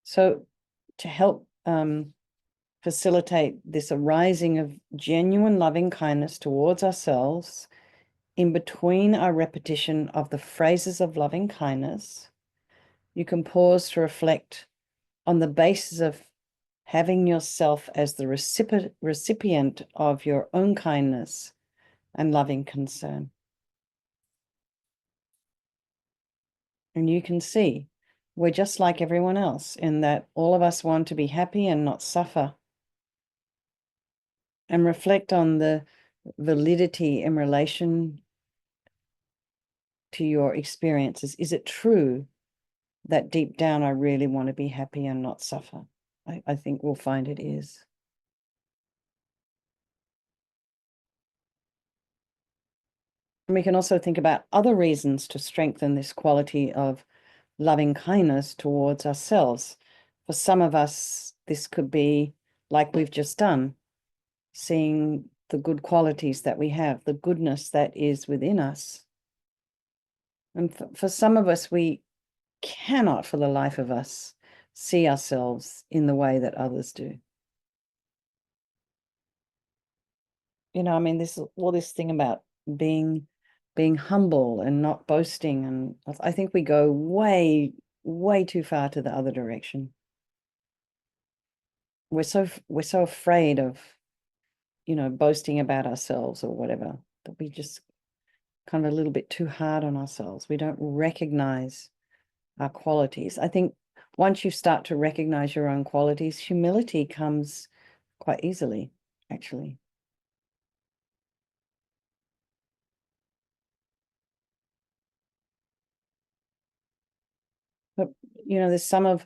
So to help facilitate this arising of genuine loving kindness towards ourselves, in between our repetition of the phrases of loving kindness, you can pause to reflect on the basis of having yourself as the recipient of your own kindness and loving concern. And you can see we're just like everyone else in that all of us want to be happy and not suffer. And reflect on the validity in relation to your experiences. Is it true that deep down I really want to be happy and not suffer? I think we'll find it is. And we can also think about other reasons to strengthen this quality of loving kindness towards ourselves. For some of us, this could be like we've just done, seeing the good qualities that we have, the goodness that is within us. And for some of us, we cannot for the life of us see ourselves in the way that others do. All this thing about being humble and not boasting, and I think we go way too far to the other direction. We're so afraid of boasting about ourselves or whatever, that we just kind of a little bit too hard on ourselves. We don't recognize our qualities. I think once you start to recognize your own qualities, humility comes quite easily, actually. But there's some of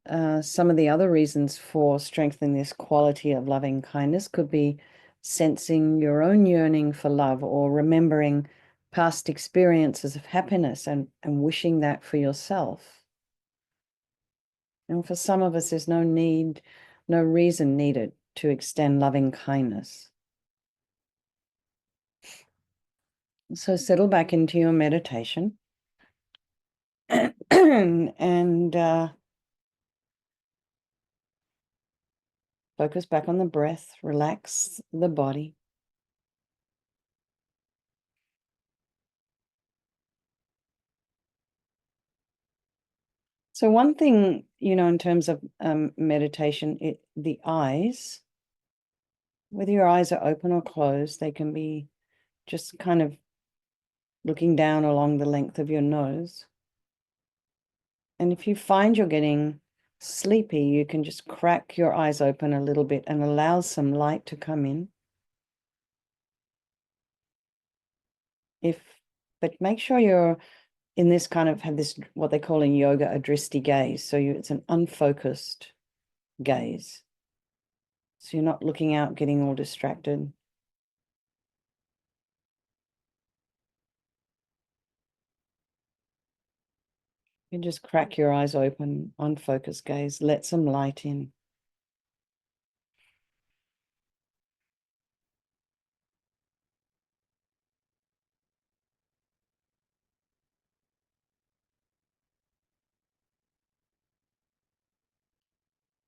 the other reasons for strengthening this quality of loving kindness could be sensing your own yearning for love, or remembering past experiences of happiness and wishing that for yourself. And for some of us, there's no reason needed to extend loving kindness. So settle back into your meditation and focus back on the breath, relax the body. So one thing, in terms of meditation, the eyes, whether your eyes are open or closed, they can be just kind of looking down along the length of your nose. And if you find you're getting sleepy, you can just crack your eyes open a little bit and allow some light to come in. But make sure you're in this kind of have this, what they call in yoga, a drishti gaze. So it's an unfocused gaze. So you're not looking out, getting all distracted. You can just crack your eyes open, unfocused gaze, let some light in.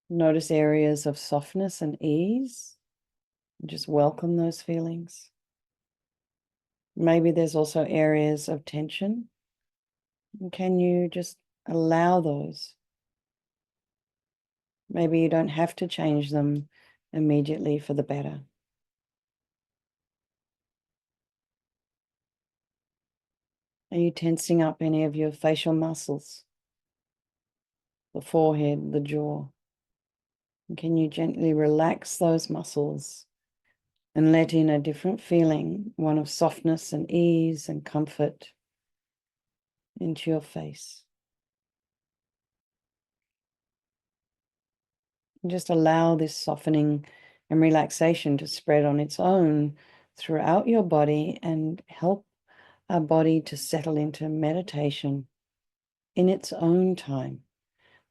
Notice areas of softness and ease. Just welcome those feelings. Maybe there's also areas of tension. And can you just allow those? Maybe you don't have to change them immediately for the better. Are you tensing up any of your facial muscles? The forehead, the jaw? And can you gently relax those muscles and let in a different feeling, one of softness and ease and comfort into your face? And just allow this softening and relaxation to spread on its own throughout your body and help our body to settle into meditation in its own time.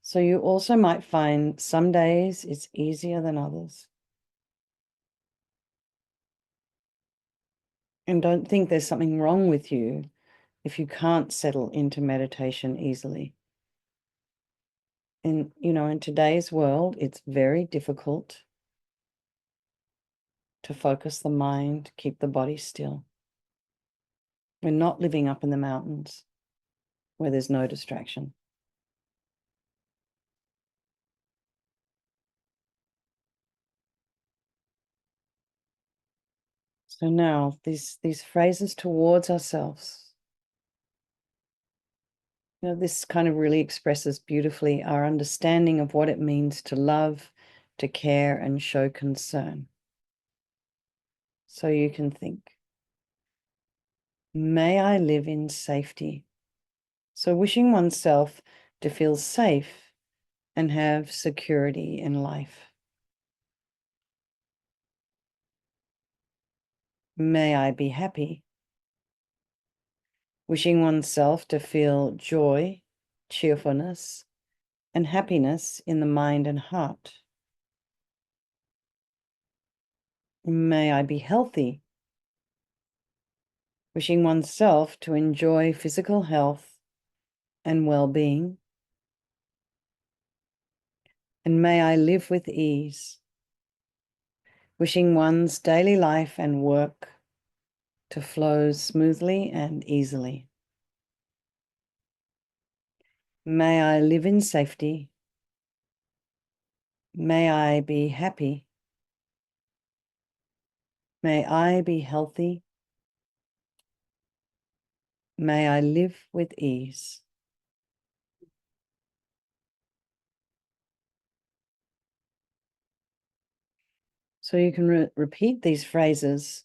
So you also might find some days it's easier than others. And don't think there's something wrong with you if you can't settle into meditation easily. And, in today's world, it's very difficult to focus the mind, keep the body still. We're not living up in the mountains where there's no distraction. So now these phrases towards ourselves, this kind of really expresses beautifully our understanding of what it means to love, to care, and show concern. So you can think, may I live in safety. So wishing oneself to feel safe and have security in life. May I be happy. Wishing oneself to feel joy, cheerfulness, and happiness in the mind and heart. May I be healthy. Wishing oneself to enjoy physical health and well-being. And may I live with ease. Wishing one's daily life and work to flow smoothly and easily. May I live in safety. May I be happy. May I be healthy. May I live with ease. So you can repeat these phrases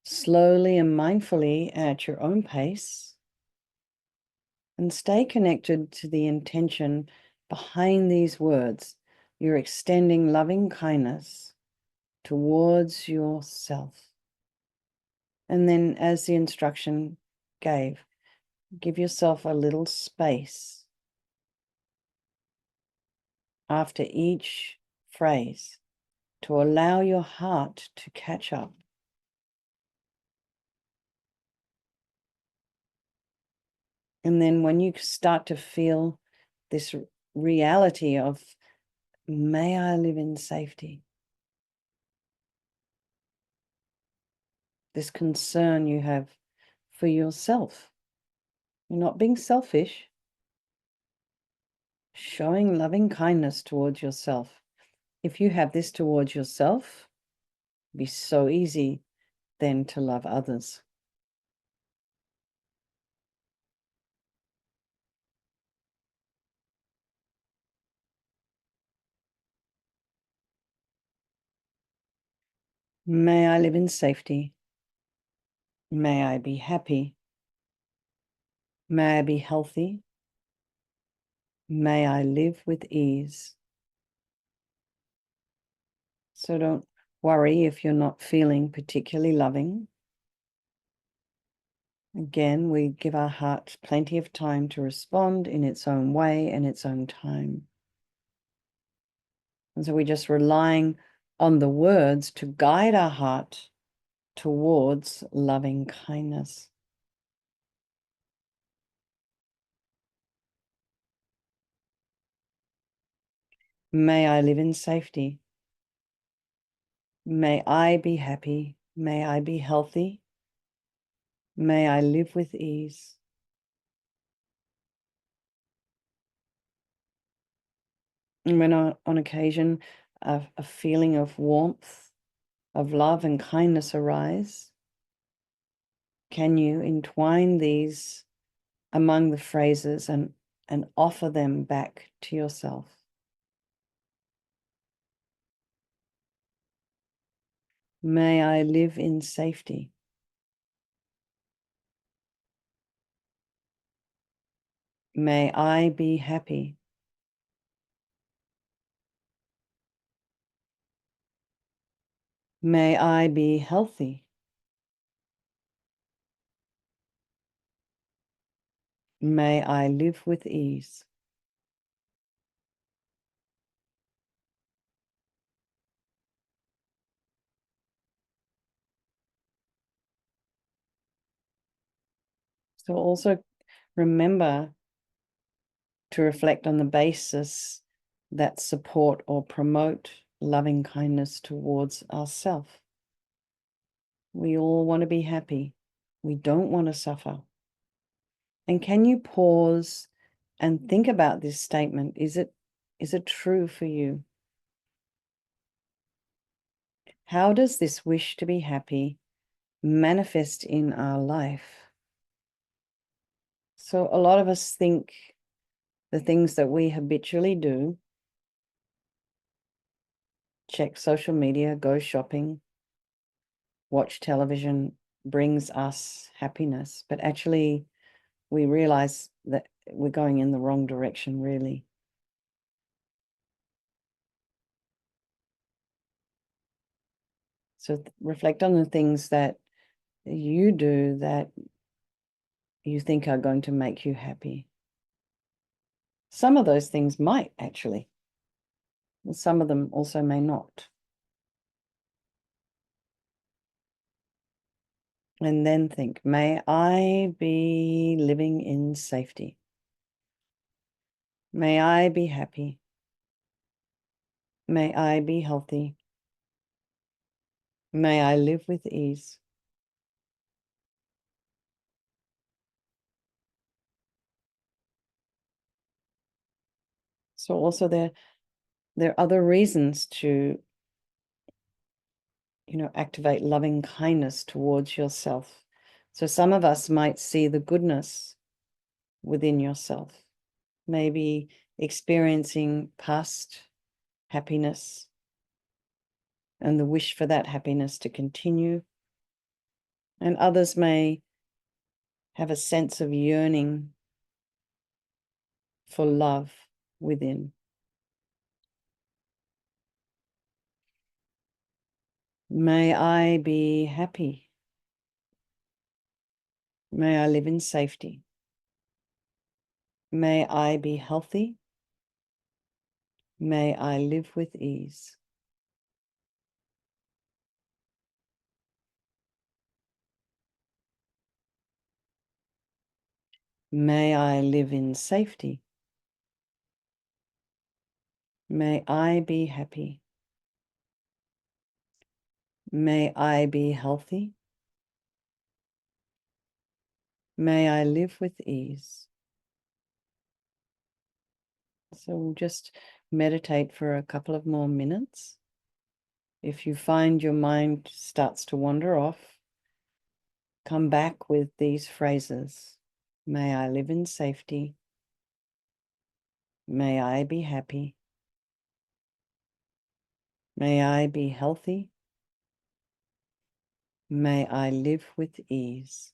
slowly and mindfully at your own pace, and stay connected to the intention behind these words. You're extending loving kindness towards yourself. And then, as the instruction gave, give yourself a little space after each phrase to allow your heart to catch up. And then when you start to feel this reality of, may I live in safety, this concern you have for yourself. You're not being selfish. showing loving kindness towards yourself. If you have this towards yourself, it'd be so easy then to love others. May I live in safety. May I be happy. May I be healthy. May I live with ease. So don't worry if you're not feeling particularly loving. Again, we give our heart plenty of time to respond in its own way and its own time. And so we're just relying on the words to guide our heart towards loving kindness. May I live in safety. May I be happy. May I be healthy. May I live with ease. And when on occasion a feeling of warmth, of love and kindness arise, can you entwine these among the phrases and offer them back to yourself? May I live in safety. May I be happy. May I be healthy. May I live with ease. So also remember to reflect on the basis that support or promote loving kindness towards ourselves. We all want to be happy. We don't want to suffer. And can you pause and think about this statement? Is it true for you? How does this wish to be happy manifest in our life? So a lot of us think the things that we habitually do, check social media, go shopping, watch television, brings us happiness. But actually, we realize that we're going in the wrong direction, really. So reflect on the things that you do that you think are going to make you happy. Some of those things might actually, and some of them also may not. And then think, may I be living in safety. May I be happy. May I be healthy. May I live with ease. So also there are other reasons to, activate loving kindness towards yourself. So some of us might see the goodness within yourself, maybe experiencing past happiness and the wish for that happiness to continue. And others may have a sense of yearning for love within. May I be happy. May I live in safety. May I be healthy. May I live with ease. May I live in safety. May I be happy. May I be healthy. May I live with ease. So we'll just meditate for a couple of more minutes. If you find your mind starts to wander off, come back with these phrases. May I live in safety. May I be happy. May I be healthy. May I live with ease.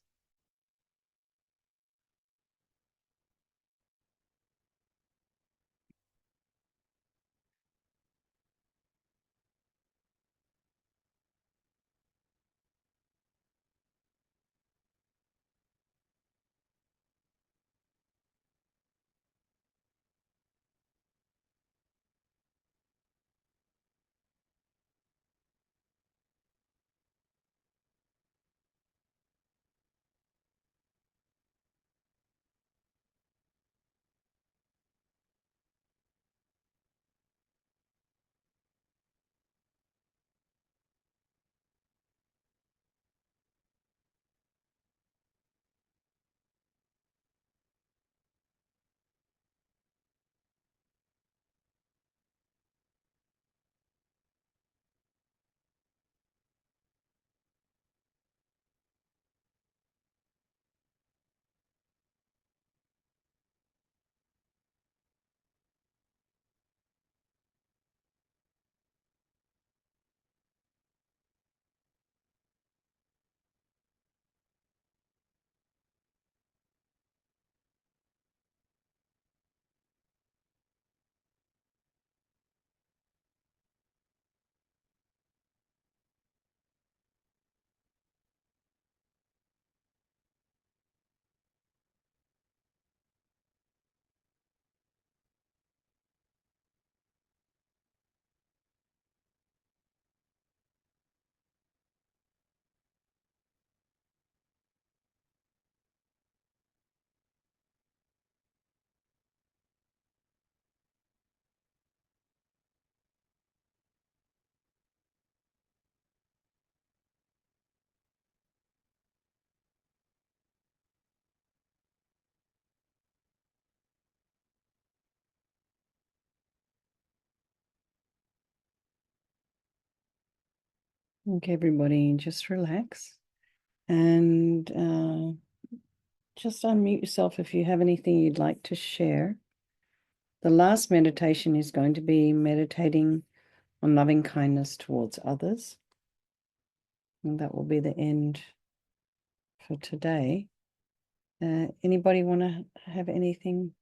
Okay, everybody, just relax and just unmute yourself if you have anything you'd like to share. The last meditation is going to be meditating on loving kindness towards others. And that will be the end for today. Anybody want to have anything?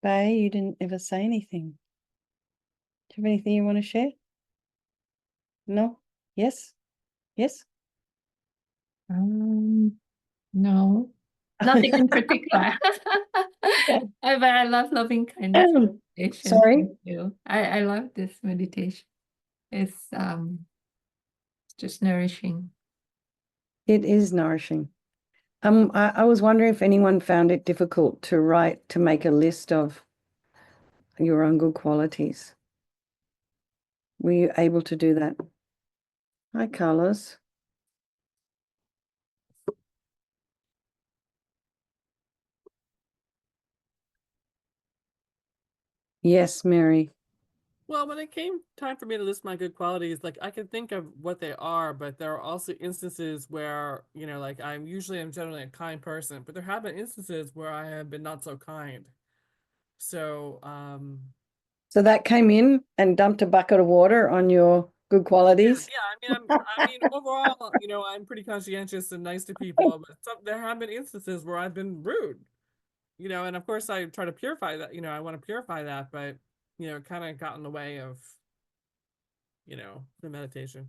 Bay, you didn't ever say anything. Do you have anything you want to share? No? Yes? Yes? No, nothing in particular. But I love loving kindness meditation. Sorry? Thank you. I love this meditation. It's just nourishing. It is nourishing. I was wondering if anyone found it difficult to make a list of your own good qualities. Were you able to do that? Hi, Carlos. Yes, Mary. Well, when it came time for me to list my good qualities, like I can think of what they are, but there are also instances where, like I'm generally a kind person, but there have been instances where I have been not so kind. So, So that came in and dumped a bucket of water on your good qualities? yeah, I mean, overall, I'm pretty conscientious and nice to people, but there have been instances where I've been rude, and of course I try to purify that, I want to purify that, but, it kind of got in the way of, the meditation.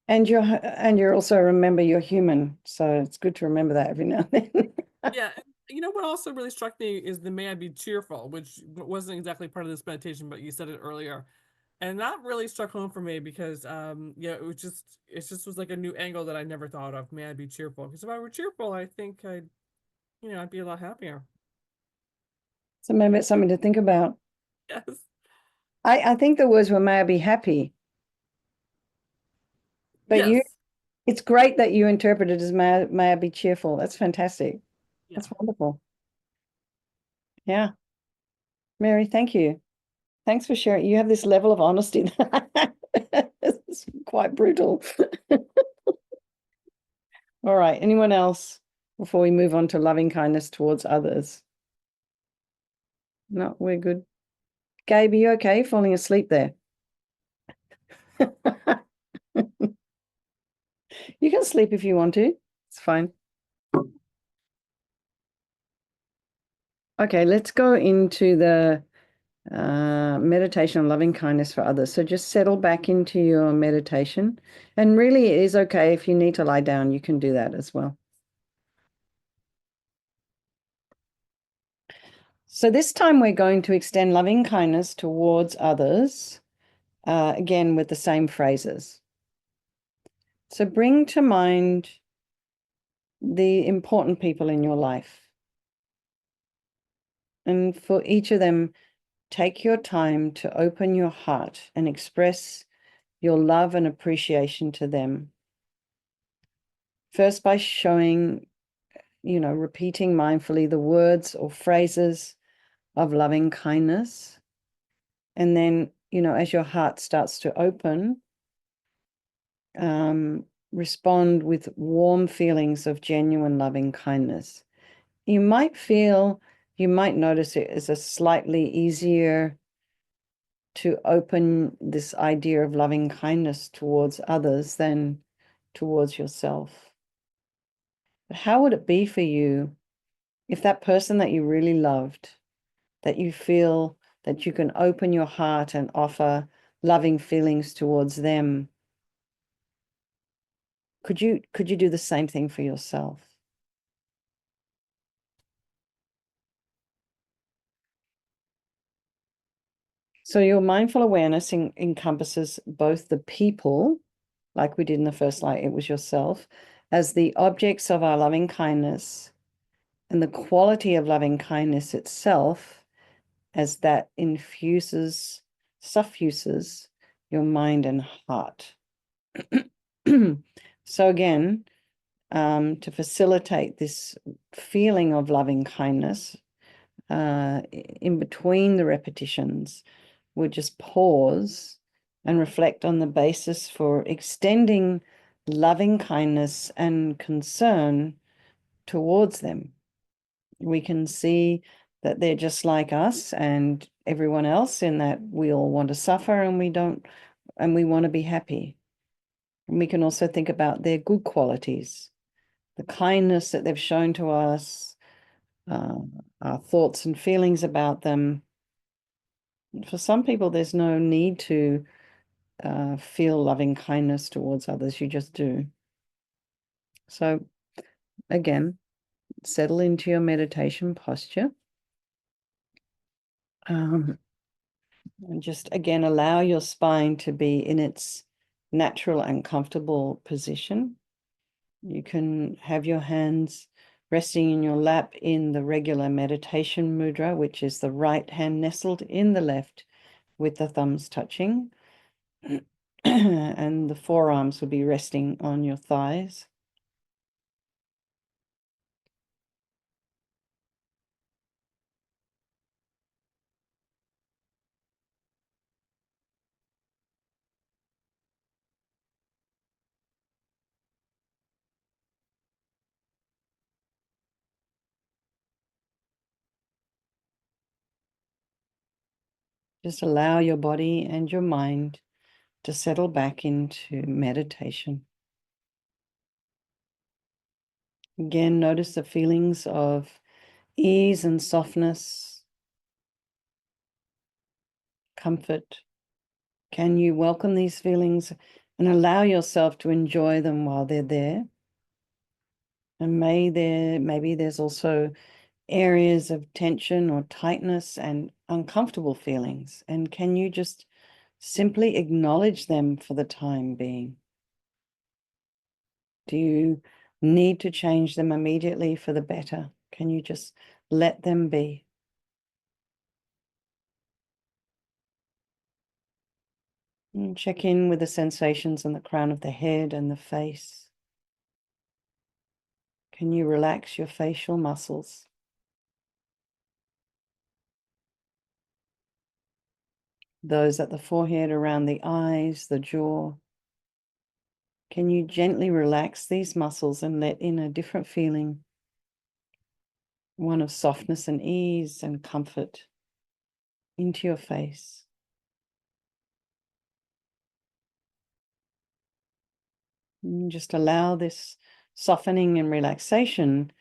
And you're also remember you're human, so it's good to remember that every now and then. Yeah, what also really struck me is the may I be cheerful, which wasn't exactly part of this meditation, but you said it earlier. And that really struck home for me because yeah, it just was like a new angle that I never thought of. May I be cheerful? Because if I were cheerful, I think I'd be a lot happier. So maybe it's something to think about. Yes. I think the words were may I be happy. But Yes. it's great that you interpret it as may I be cheerful. That's fantastic. Yeah. That's wonderful. Yeah. Mary, thank you. Thanks for sharing. You have this level of honesty. It's quite brutal. All right. Anyone else before we move on to loving kindness towards others? No, we're good. Gabe, are you okay? Falling asleep there? You can sleep if you want to. It's fine. Okay, let's go into the meditation on loving kindness for others. So just settle back into your meditation. And really, it is okay if you need to lie down, you can do that as well. So this time we're going to extend loving kindness towards others, again, with the same phrases. So bring to mind the important people in your life. And for each of them, take your time to open your heart and express your love and appreciation to them. First, by showing, repeating mindfully the words or phrases of loving kindness. And then, as your heart starts to open, respond with warm feelings of genuine loving kindness. You might notice it as a slightly easier to open this idea of loving kindness towards others than towards yourself. But how would it be for you if that person that you really loved, that you feel that you can open your heart and offer loving feelings towards them, could you do the same thing for yourself? So your mindful awareness encompasses both the people, like we did in the first slide, it was yourself, as the objects of our loving kindness, and the quality of loving kindness itself as that suffuses your mind and heart. So again, to facilitate this feeling of loving kindness, in between the repetitions, we'll just pause and reflect on the basis for extending loving kindness and concern towards them. We can see that they're just like us and everyone else, in that we all want to suffer and we want to be happy. And we can also think about their good qualities, the kindness that they've shown to us, our thoughts and feelings about them. For some people, there's no need to feel loving kindness towards others. You just do. So again, settle into your meditation posture. And just again, allow your spine to be in its natural and comfortable position. You can have your hands resting in your lap in the regular meditation mudra, which is the right hand nestled in the left with the thumbs touching. And the forearms will be resting on your thighs. Just allow your body and your mind to settle back into meditation. Again, notice the feelings of ease and softness, comfort. Can you welcome these feelings and allow yourself to enjoy them while they're there? And maybe there's also areas of tension or tightness and uncomfortable feelings. And can you just simply acknowledge them for the time being? Do you need to change them immediately for the better? Can you just let them be? And check in with the sensations on the crown of the head and the face. Can you relax your facial muscles? those at the forehead, around the eyes, the jaw. Can you gently relax these muscles and let in a different feeling, one of softness and ease and comfort, into your face? And just allow this softening and relaxation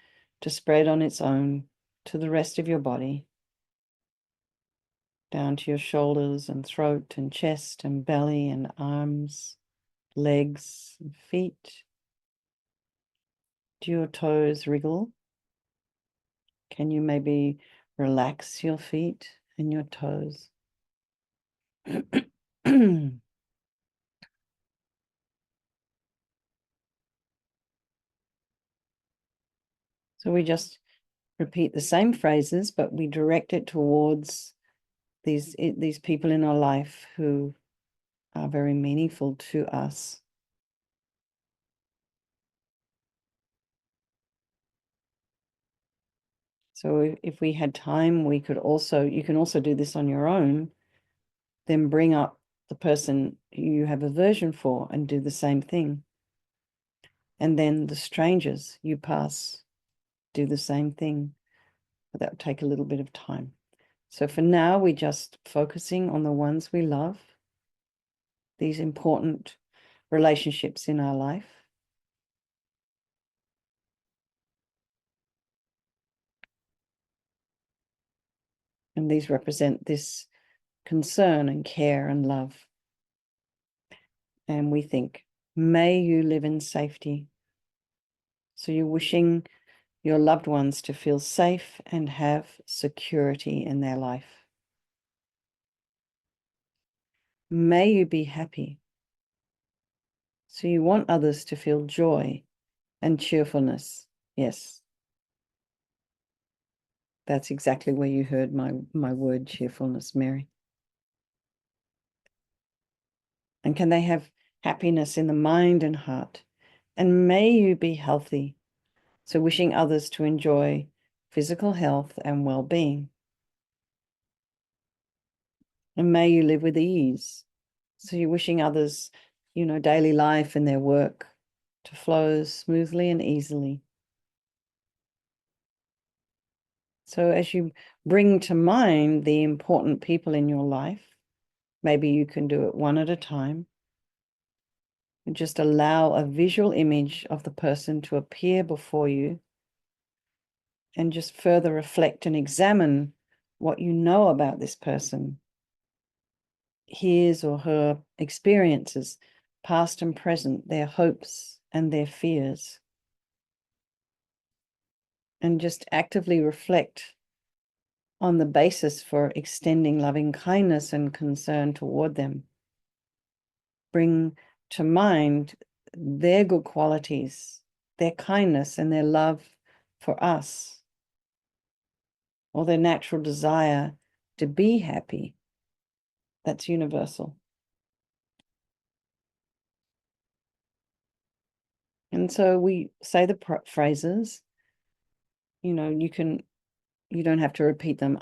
to spread on its own to the rest of your body, down to your shoulders and throat and chest and belly and arms, legs and feet. Do your toes wriggle? Can you maybe relax your feet and your toes? So we just repeat the same phrases, but we direct it towards these people in our life who are very meaningful to us. So if we had time, you can also do this on your own, then bring up the person you have aversion for and do the same thing. And then the strangers you pass, do the same thing. But that would take a little bit of time. So for now, we're just focusing on the ones we love, these important relationships in our life. And these represent this concern and care and love. And we think, may you live in safety. So you're wishing your loved ones to feel safe and have security in their life. May you be happy. So you want others to feel joy and cheerfulness. Yes. That's exactly where you heard my word cheerfulness, Mary. And can they have happiness in the mind and heart? And may you be healthy. So wishing others to enjoy physical health and well-being. And may you live with ease. So you're wishing others, daily life and their work to flow smoothly and easily. So as you bring to mind the important people in your life, maybe you can do it one at a time. And just allow a visual image of the person to appear before you, and just further reflect and examine what you know about this person, his or her experiences, past and present, their hopes and their fears. And just actively reflect on the basis for extending loving kindness and concern toward them. Bring to mind their good qualities, their kindness and their love for us, or their natural desire to be happy. That's universal. And so we say the phrases, you don't have to repeat them,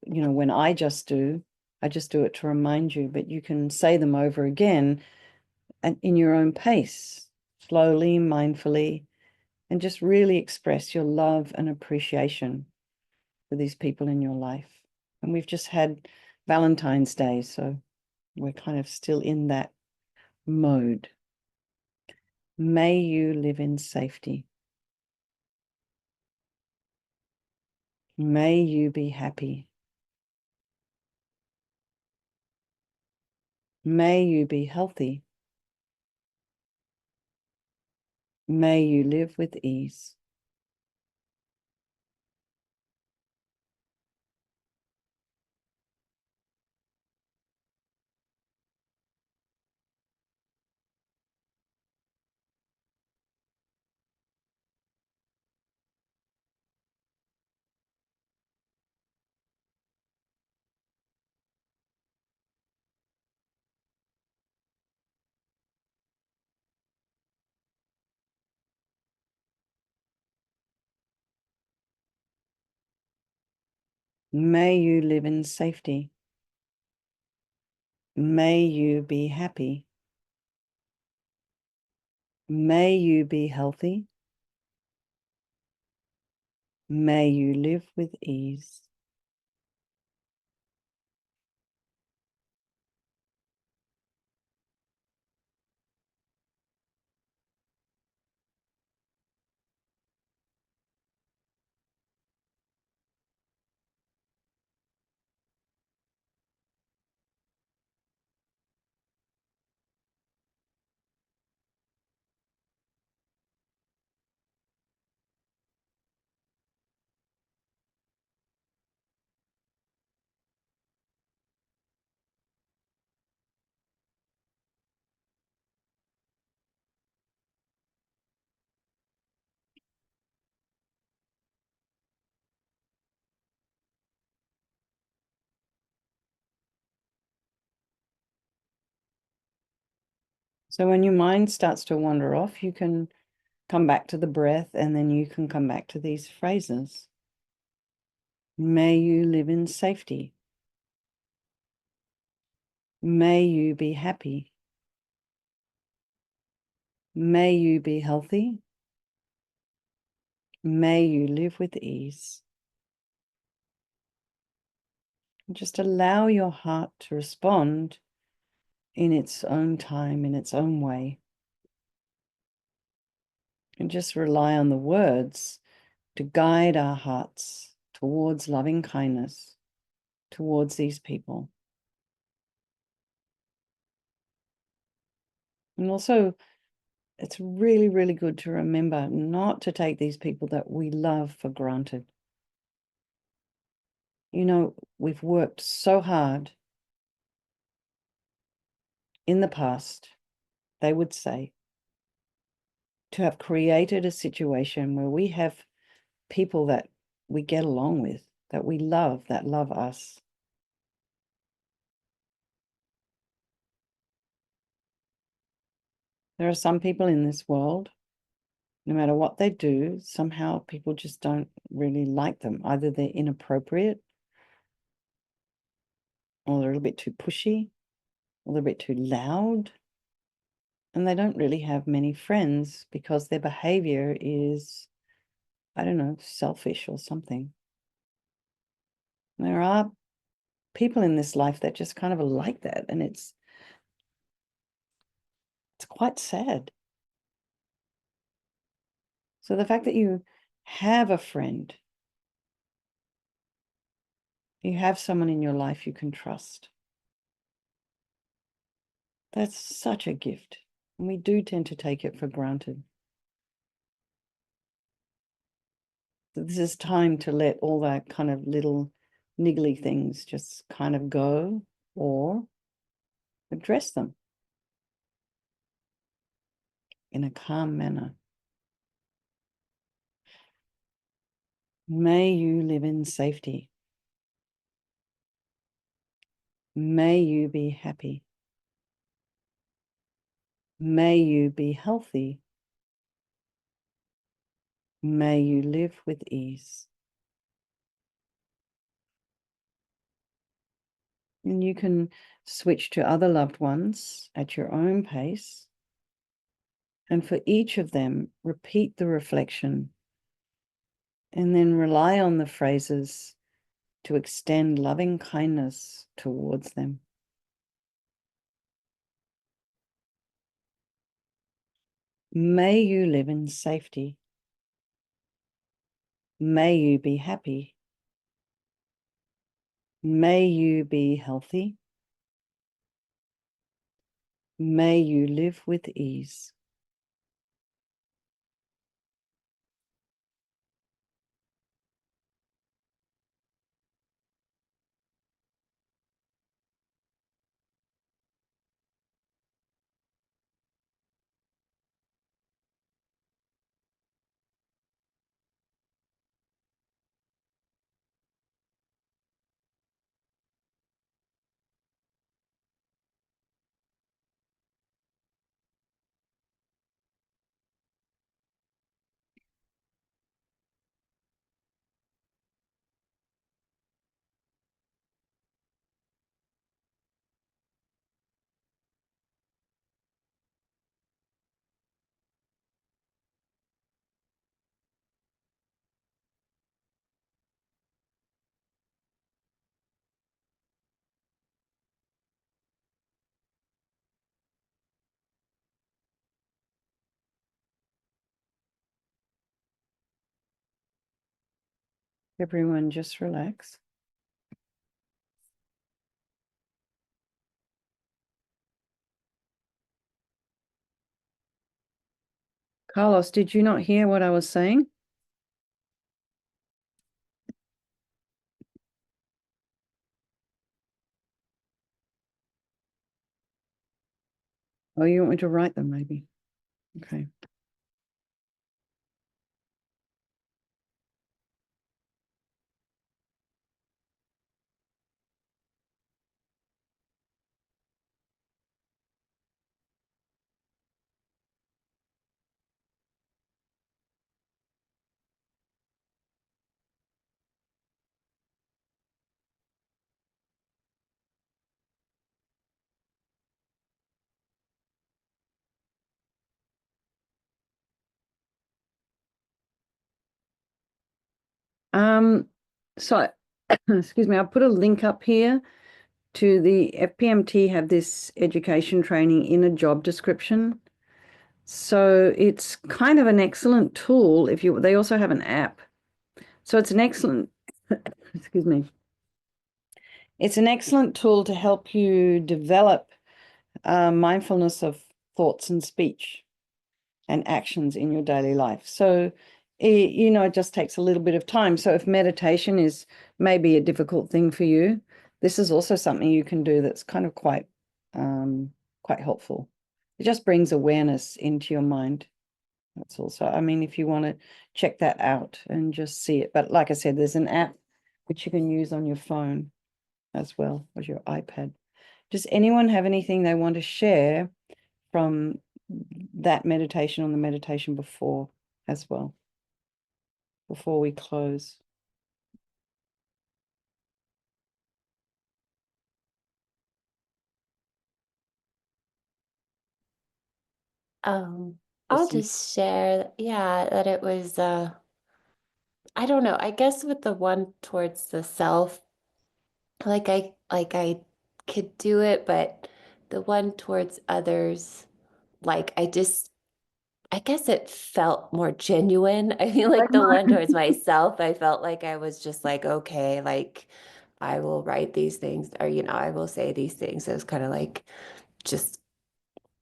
when I just do it to remind you, but you can say them over again and in your own pace, slowly, mindfully, and just really express your love and appreciation for these people in your life. And we've just had Valentine's Day, so we're kind of still in that mode. May you live in safety. May you be happy. May you be healthy. May you live with ease. May you live in safety. May you be happy. May you be healthy. May you live with ease. So when your mind starts to wander off, you can come back to the breath, and then you can come back to these phrases. May you live in safety. May you be happy. May you be healthy. May you live with ease. Just allow your heart to respond in its own time, in its own way. And just rely on the words to guide our hearts towards loving kindness, towards these people. And also, it's really, really good to remember not to take these people that we love for granted. You know, we've worked so hard in the past, they would say, to have created a situation where we have people that we get along with, that we love, that love us. There are some people in this world, no matter what they do, somehow people just don't really like them. Either they're inappropriate, or they're a little bit too pushy, or they're a bit too loud. And they don't really have many friends because their behavior is, I don't know, selfish or something. There are people in this life that just kind of are like that, and it's quite sad. So the fact that you have a friend, you have someone in your life you can trust, that's such a gift. And we do tend to take it for granted. So this is time to let all that kind of little niggly things just kind of go, or address them in a calm manner. May you live in safety. May you be happy. May you be healthy. May you live with ease. And you can switch to other loved ones at your own pace. And for each of them, repeat the reflection and then rely on the phrases to extend loving kindness towards them. May you live in safety. May you be happy. May you be healthy. May you live with ease. Everyone just relax. Carlos, did you not hear what I was saying? Oh, you want me to write them maybe? Okay. So excuse me, I'll put a link up here to the FPMT have this education training in a job description. So it's kind of an excellent tool if you, they also have an app. So it's an excellent, excuse me. It's an excellent tool to help you develop mindfulness of thoughts and speech and actions in your daily life. So, it just takes a little bit of time. So if meditation is maybe a difficult thing for you, this is also something you can do that's kind of quite helpful. It just brings awareness into your mind. That's also, I mean, if you want to check that out and just see it. But like I said, there's an app which you can use on your phone as well as your iPad. Does anyone have anything they want to share from that meditation on the meditation before as well, before we close? I'll just share, yeah, that it was I don't know, I guess with the one towards the self, like I could do it, but the one towards others, like I guess it felt more genuine. I feel like the one towards myself, I felt like I was just like, okay, like I will write these things, or I will say these things. It was kind of like just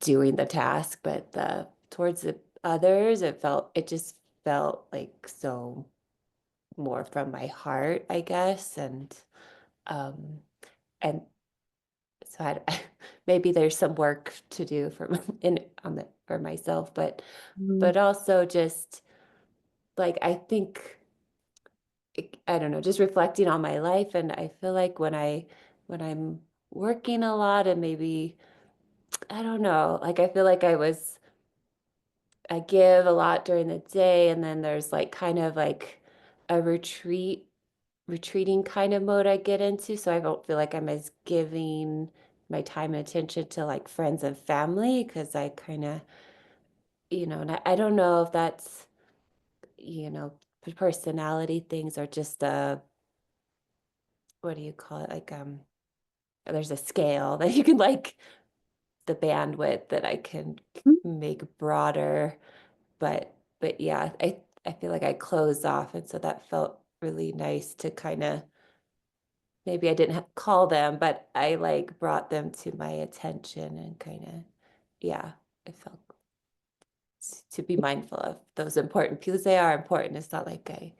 doing the task, but the towards the others, it just felt like so more from my heart, I guess. Um and so maybe there's some work to do for myself, but also just like I think I don't know, just reflecting on my life, and I feel like when I'm working a lot and maybe I don't know, like I feel like I give a lot during the day, and then there's like kind of like a retreating kind of mode I get into, so I don't feel like I'm as giving my time and attention to like friends and family, because I kind of and I don't know if that's personality things, or just what do you call it, like there's a scale that you can like the bandwidth that I can make broader, but yeah, I feel like I closed off, and so that felt really nice to kind of, maybe I didn't call them, but I like brought them to my attention, and kind of, yeah, I felt to be mindful of those important, because they are important. It's not like I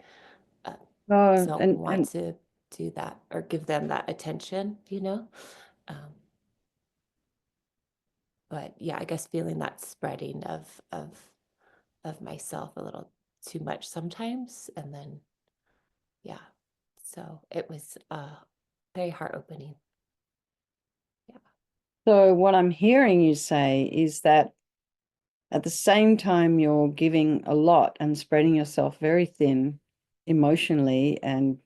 don't want to do that or give them that attention, but yeah, I guess feeling that spreading of myself a little too much sometimes, and then yeah, so it was very heart opening. Yeah. So what I'm hearing you say is that at the same time you're giving a lot and spreading yourself very thin emotionally and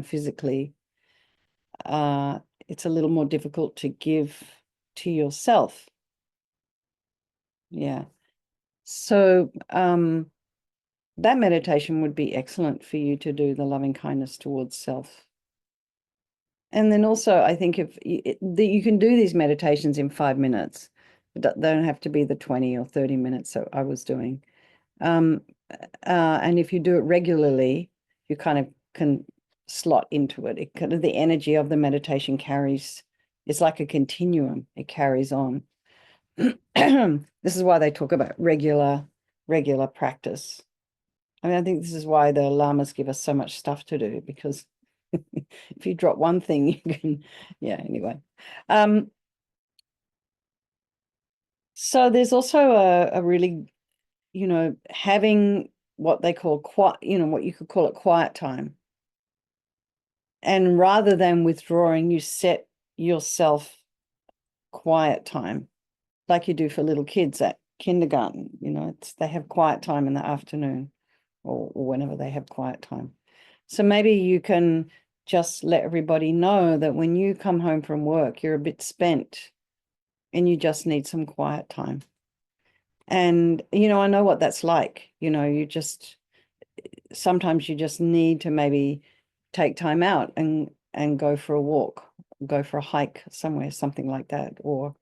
physically, it's a little more difficult to give to yourself. Yeah. So that meditation would be excellent for you to do, the loving kindness towards self. And then also, I think if you can do these meditations in 5 minutes, they don't have to be the 20 or 30 minutes that I was doing. And if you do it regularly, you kind of can slot into it. It kind of, the energy of the meditation carries, it's like a continuum. It carries on. This is why they talk about regular practice. I mean, I think this is why the lamas give us so much stuff to do, because if you drop one thing, you can, yeah, anyway. So there's also a really, you know, having what they call quiet, you know, what you could call it quiet time. And rather than withdrawing, you set yourself quiet time, like you do for little kids at kindergarten. You know, they have quiet time in the afternoon, or whenever they have quiet time. So maybe you can just let everybody know that when you come home from work, you're a bit spent and you just need some quiet time. And, you know, I know what that's like. You know, sometimes you just need to maybe take time out and go for a walk, go for a hike somewhere, something like that. Or,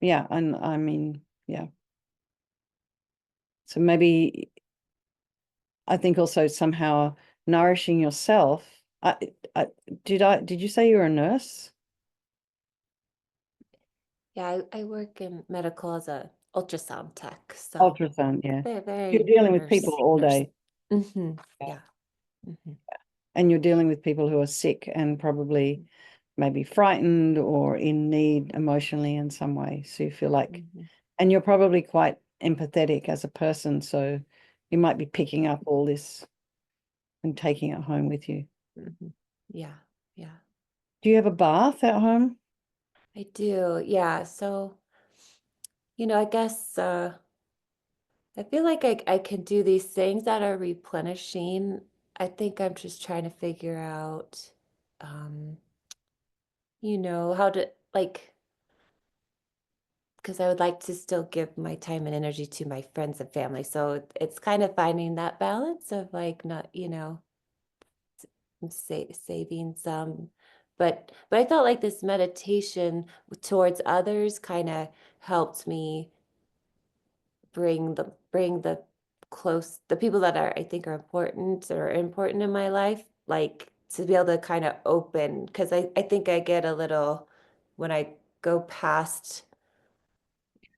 yeah, and I mean, yeah. So maybe I think also somehow nourishing yourself. Did you say you're a nurse? Yeah, I work in medical as a ultrasound tech. So Ultrasound, yeah. very, very You're dealing with people all day. Yeah. Mhm. And you're dealing with people who are sick and probably maybe frightened or in need emotionally in some way. So you feel like, and you're probably quite empathetic as a person. So you might be picking up all this and taking it home with you. Yeah, yeah. Do you have a bath at home? I do. Yeah. So, you know, I guess I feel like I can do these things that are replenishing. I think I'm just trying to figure out, um, you know, how to like, because I would like to still give my time and energy to my friends and family. So it's kind of finding that balance of like not, you know, saving some. But I felt like this meditation towards others kind of helped me bring the close the people that are I think are important in my life, like to be able to kind of open, because I think I get a little when I go past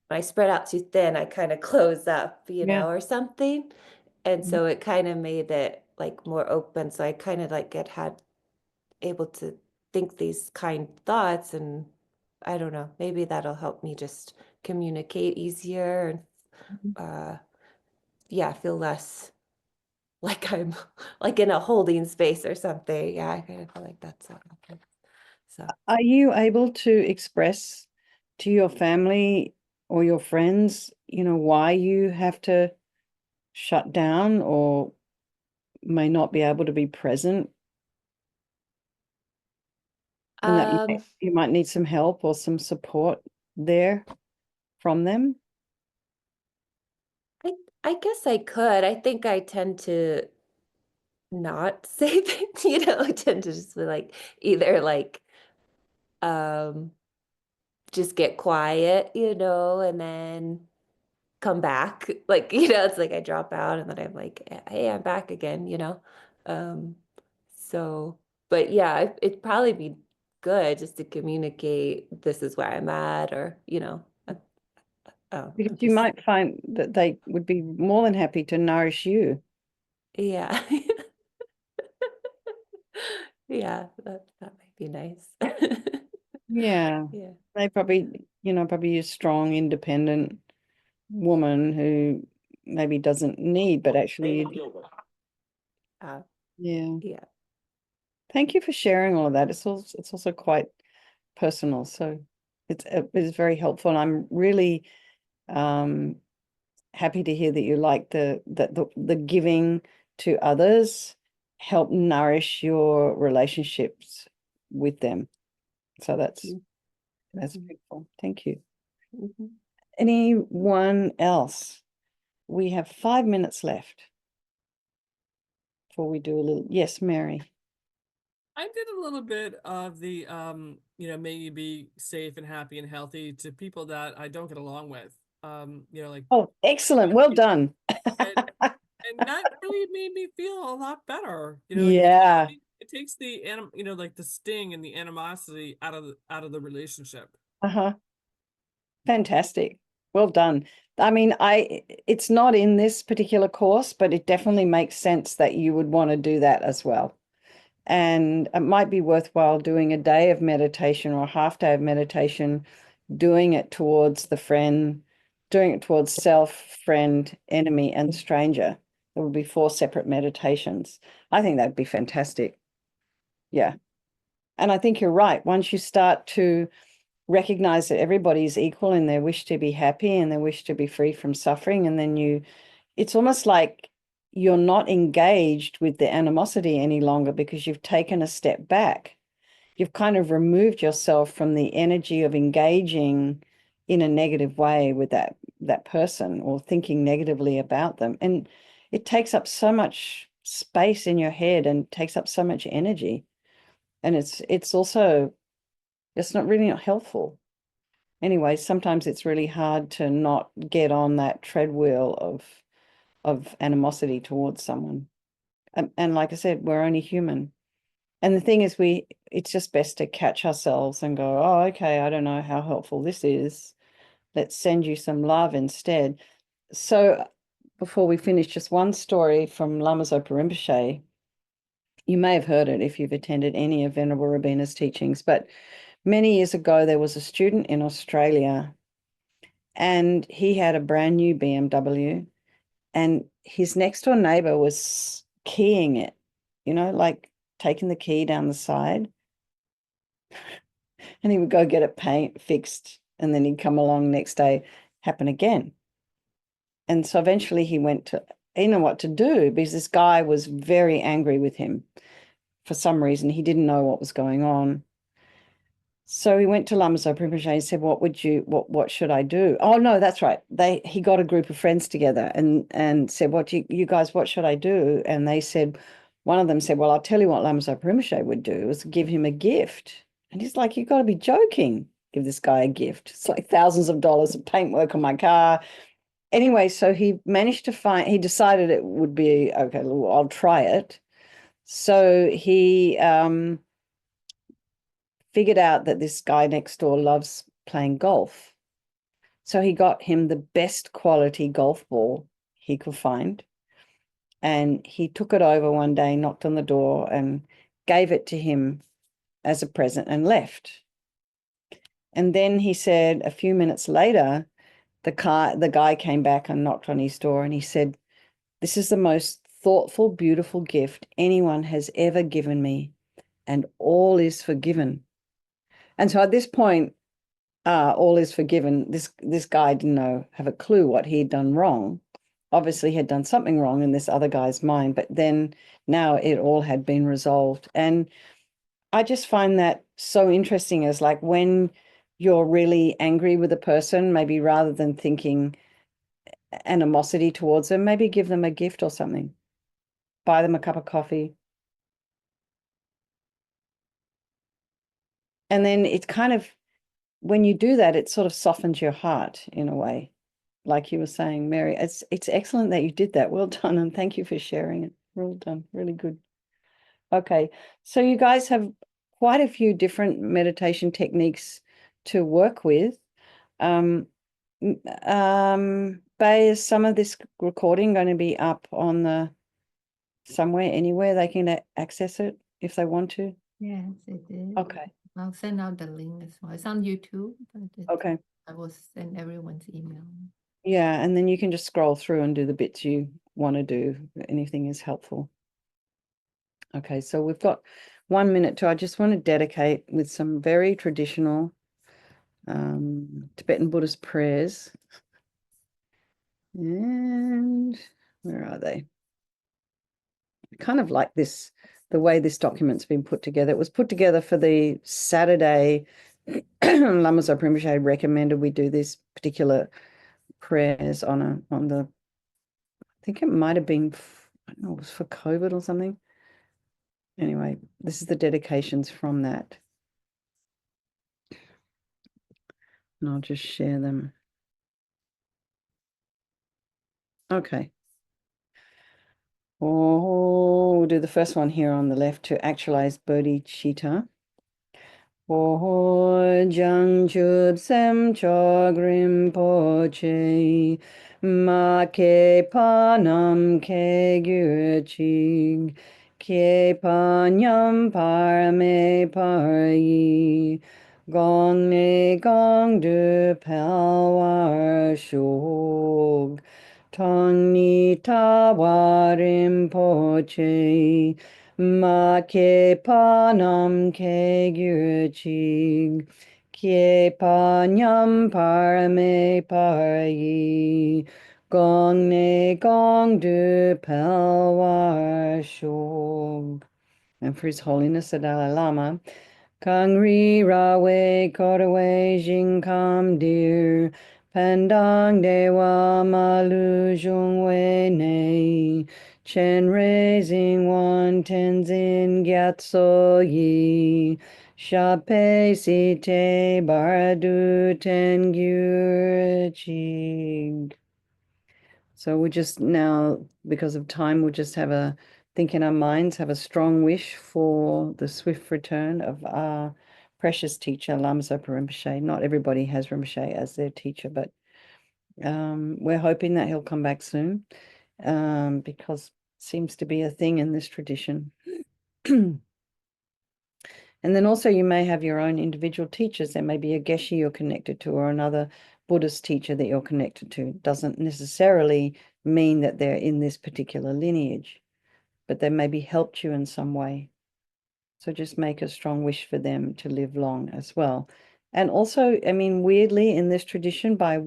when I spread out too thin, I kind of close up, you Yeah. know, or something. And Mhm. so it kind of made it like more open. So I kind of like had able to think these kind thoughts, and I don't know, maybe that'll help me just communicate easier and yeah, feel less like I'm like in a holding space or something. Yeah, I kind of feel like that's okay. So Are you able to express to your family or your friends, you know, why you have to shut down or may not be able to be present, and that you might need some help or some support there from them? I guess I could. I think I tend to not say things, you know, I tend to just be like either like um just get quiet, you know, and then come back. Like, you know, it's like I drop out and then I'm like, hey, I'm back again, you know. Um so but yeah, it'd probably be good just to communicate this is where I'm at, or, you know, oh, Because I'm you just might find that they would be more than happy to nourish you. yeah. Yeah, that might be nice. Yeah. Yeah. They probably, you know, probably a strong, independent woman who maybe doesn't need, but actually, Uh, yeah. yeah. Thank you for sharing all of that. It's also quite personal, so it's very helpful. And I'm really happy to hear that you like the giving to others help nourish your relationships with them. So that's Mhm. beautiful. Thank you. Mhm. Anyone else? We have 5 minutes left before we do a little. Yes, Mary. I did a little bit of the you know, may you be safe and happy and healthy to people that I don't get along with. You know, like Oh, excellent. Well done. and, and that really made me feel a lot better. You know, like Yeah. it takes the like the sting and the animosity out of the relationship. Uh-huh. Fantastic. Well done. I mean, it's not in this particular course, but it definitely makes sense that you would want to do that as well. And it might be worthwhile doing a day of meditation or a half day of meditation, doing it towards the friend, doing it towards self, friend, enemy, and stranger. There would be 4 separate meditations. I think that'd be fantastic. Yeah. And I think you're right. Once you start to recognize that everybody is equal in their wish to be happy and their wish to be free from suffering, and then it's almost like you're not engaged with the animosity any longer because you've taken a step back. You've kind of removed yourself from the energy of engaging in a negative way with that person or thinking negatively about them. And it takes up so much space in your head and takes up so much energy. And it's also, it's not really not helpful. Anyway, sometimes it's really hard to not get on that treadmill of animosity towards someone. And like I said, we're only human. And the thing is, it's just best to catch ourselves and go, oh, okay, I don't know how helpful this is. Let's send you some love instead. So before we finish, just one story from Lama Zopa Rinpoche. You may have heard it if you've attended any of Venerable Rabina's teachings, but many years ago, there was a student in Australia and he had a brand new BMW and his next door neighbor was keying it, like taking the key down the side. And he would go get it fixed, and then he'd come along next day, happen again. And so eventually he went to, he didn't know what to do because this guy was very angry with him. For some reason, he didn't know what was going on. So he went to Lama Zopa Rinpoche and said, what should I do? Oh, no, that's right. He got a group of friends together and said, you guys, what should I do? And they said, one of them said, well, I'll tell you what Lama Zopa Rinpoche would do was give him a gift. And he's like, you've got to be joking. Give this guy a gift. It's like thousands of dollars of paintwork on my car. Anyway, so he decided it would be, okay, well, I'll try it. So he figured out that this guy next door loves playing golf. So he got him the best quality golf ball he could find. And he took it over one day, knocked on the door and gave it to him as a present and left. And then he said a few minutes later, the guy came back and knocked on his door and he said, this is the most thoughtful, beautiful gift anyone has ever given me, and all is forgiven. And so at this point, all is forgiven. This guy didn't have a clue what he had done wrong. Obviously, he had done something wrong in this other guy's mind, but then now it all had been resolved. And I just find that so interesting as like when you're really angry with a person, maybe rather than thinking animosity towards them, maybe give them a gift or something. Buy them a cup of coffee. And then it's kind of, when you do that, it sort of softens your heart in a way. Like you were saying, Mary, it's excellent that you did that. Well done. And thank you for sharing it. Well done. Really good. Okay. So you guys have quite a few different meditation techniques to work with. Bay, is some of this recording going to be up on somewhere, anywhere they can access it if they want to? Yes, it is. Okay. I'll send out the link as well. It's on YouTube, but Okay. I will send everyone's email. Yeah, and then you can just scroll through and do the bits you want to do. Anything is helpful. Okay, so we've got 1 minute to, I just want to dedicate with some very traditional Tibetan Buddhist prayers. And where are they? Kind of like this, the way this document's been put together. It was put together for the Saturday. Lama Zopa Rinpoche recommended we do these particular prayers on the, I think it might have been, I don't know, it was for COVID or something. Anyway, this is the dedications from that. And I'll just share them. Okay. Oh, we'll do the first one here on the left to actualize bodhicitta. Oh, Jang Chub Sem Chog Rinpoche, Ma Ke Panam Ke Gyur Chig, Ke Panyam Parame Pari, Gong Ne Gong Du Palwar Shog, Tong Ni Tawa Rinpoche, Ma ke panam ke gyurchig, ke panyam parame pari, gong ne gong du pelwar shog. And for His Holiness the Dalai Lama, Kang ri rawe kodawe jingkam dir, pandang dewa malu jungwe ne, chen raising one tenzin gyatso yi, shape si te baradu ten gyur chig. So we just now, because of time, we'll just have a think in our minds, have a strong wish for the swift return of our precious teacher, Lama Zopa Rinpoche. Not everybody has Rinpoche as their teacher, but we're hoping that he'll come back soon, because it seems to be a thing in this tradition. And then also you may have your own individual teachers. There may be a Geshe you're connected to or another Buddhist teacher that you're connected to. It doesn't necessarily mean that they're in this particular lineage, but they maybe helped you in some way. So just make a strong wish for them to live long as well. And also, I mean, weirdly in this tradition, by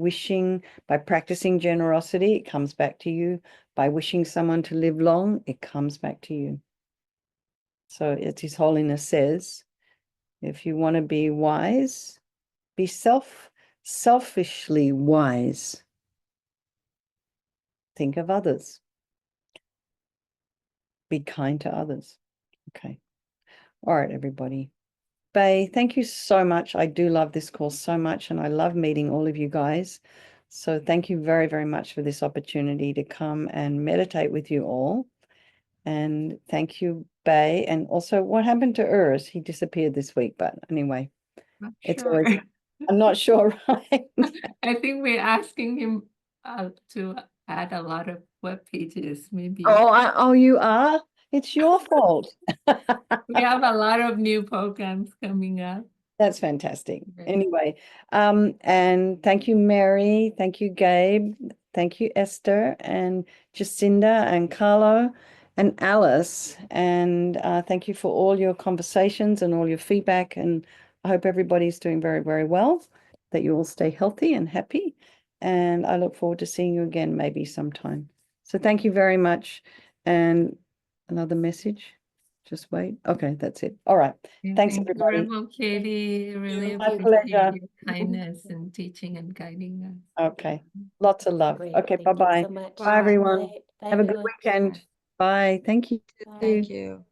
practicing generosity, it comes back to you. By wishing someone to live long, it comes back to you. So it's His Holiness says, if you want to be wise, be selfishly wise. Think of others. Be kind to others. Okay. All right, everybody. Bay, thank you so much. I do love this course so much, and I love meeting all of you guys. So thank you very, very much for this opportunity to come and meditate with you all. And thank you, Bay. And also, what happened to Urs? He disappeared this week, but anyway, Not it's sure. always, I'm not sure, right? I think we're asking him to add a lot of web pages, maybe. Oh, you are? It's your fault. We have a lot of new programs coming up. That's fantastic. Right. Anyway, and thank you, Mary. Thank you, Gabe. Thank you, Esther and Jacinda and Carlo and Alice. And thank you for all your conversations and all your feedback. And I hope everybody's doing very, very well, that you all stay healthy and happy. And I look forward to seeing you again maybe sometime. So thank you very much. And another message. Just wait. Okay, that's it. All right. Yeah, Thanks, thank you everybody. very much, Katie. Really My appreciate pleasure. your kindness and teaching and guiding us. Okay. Lots of love. Great. Okay, Thank you bye-bye. so much. Bye, everyone. Bye. Bye, Have a good everyone. weekend. Bye. Thank you. Thank you.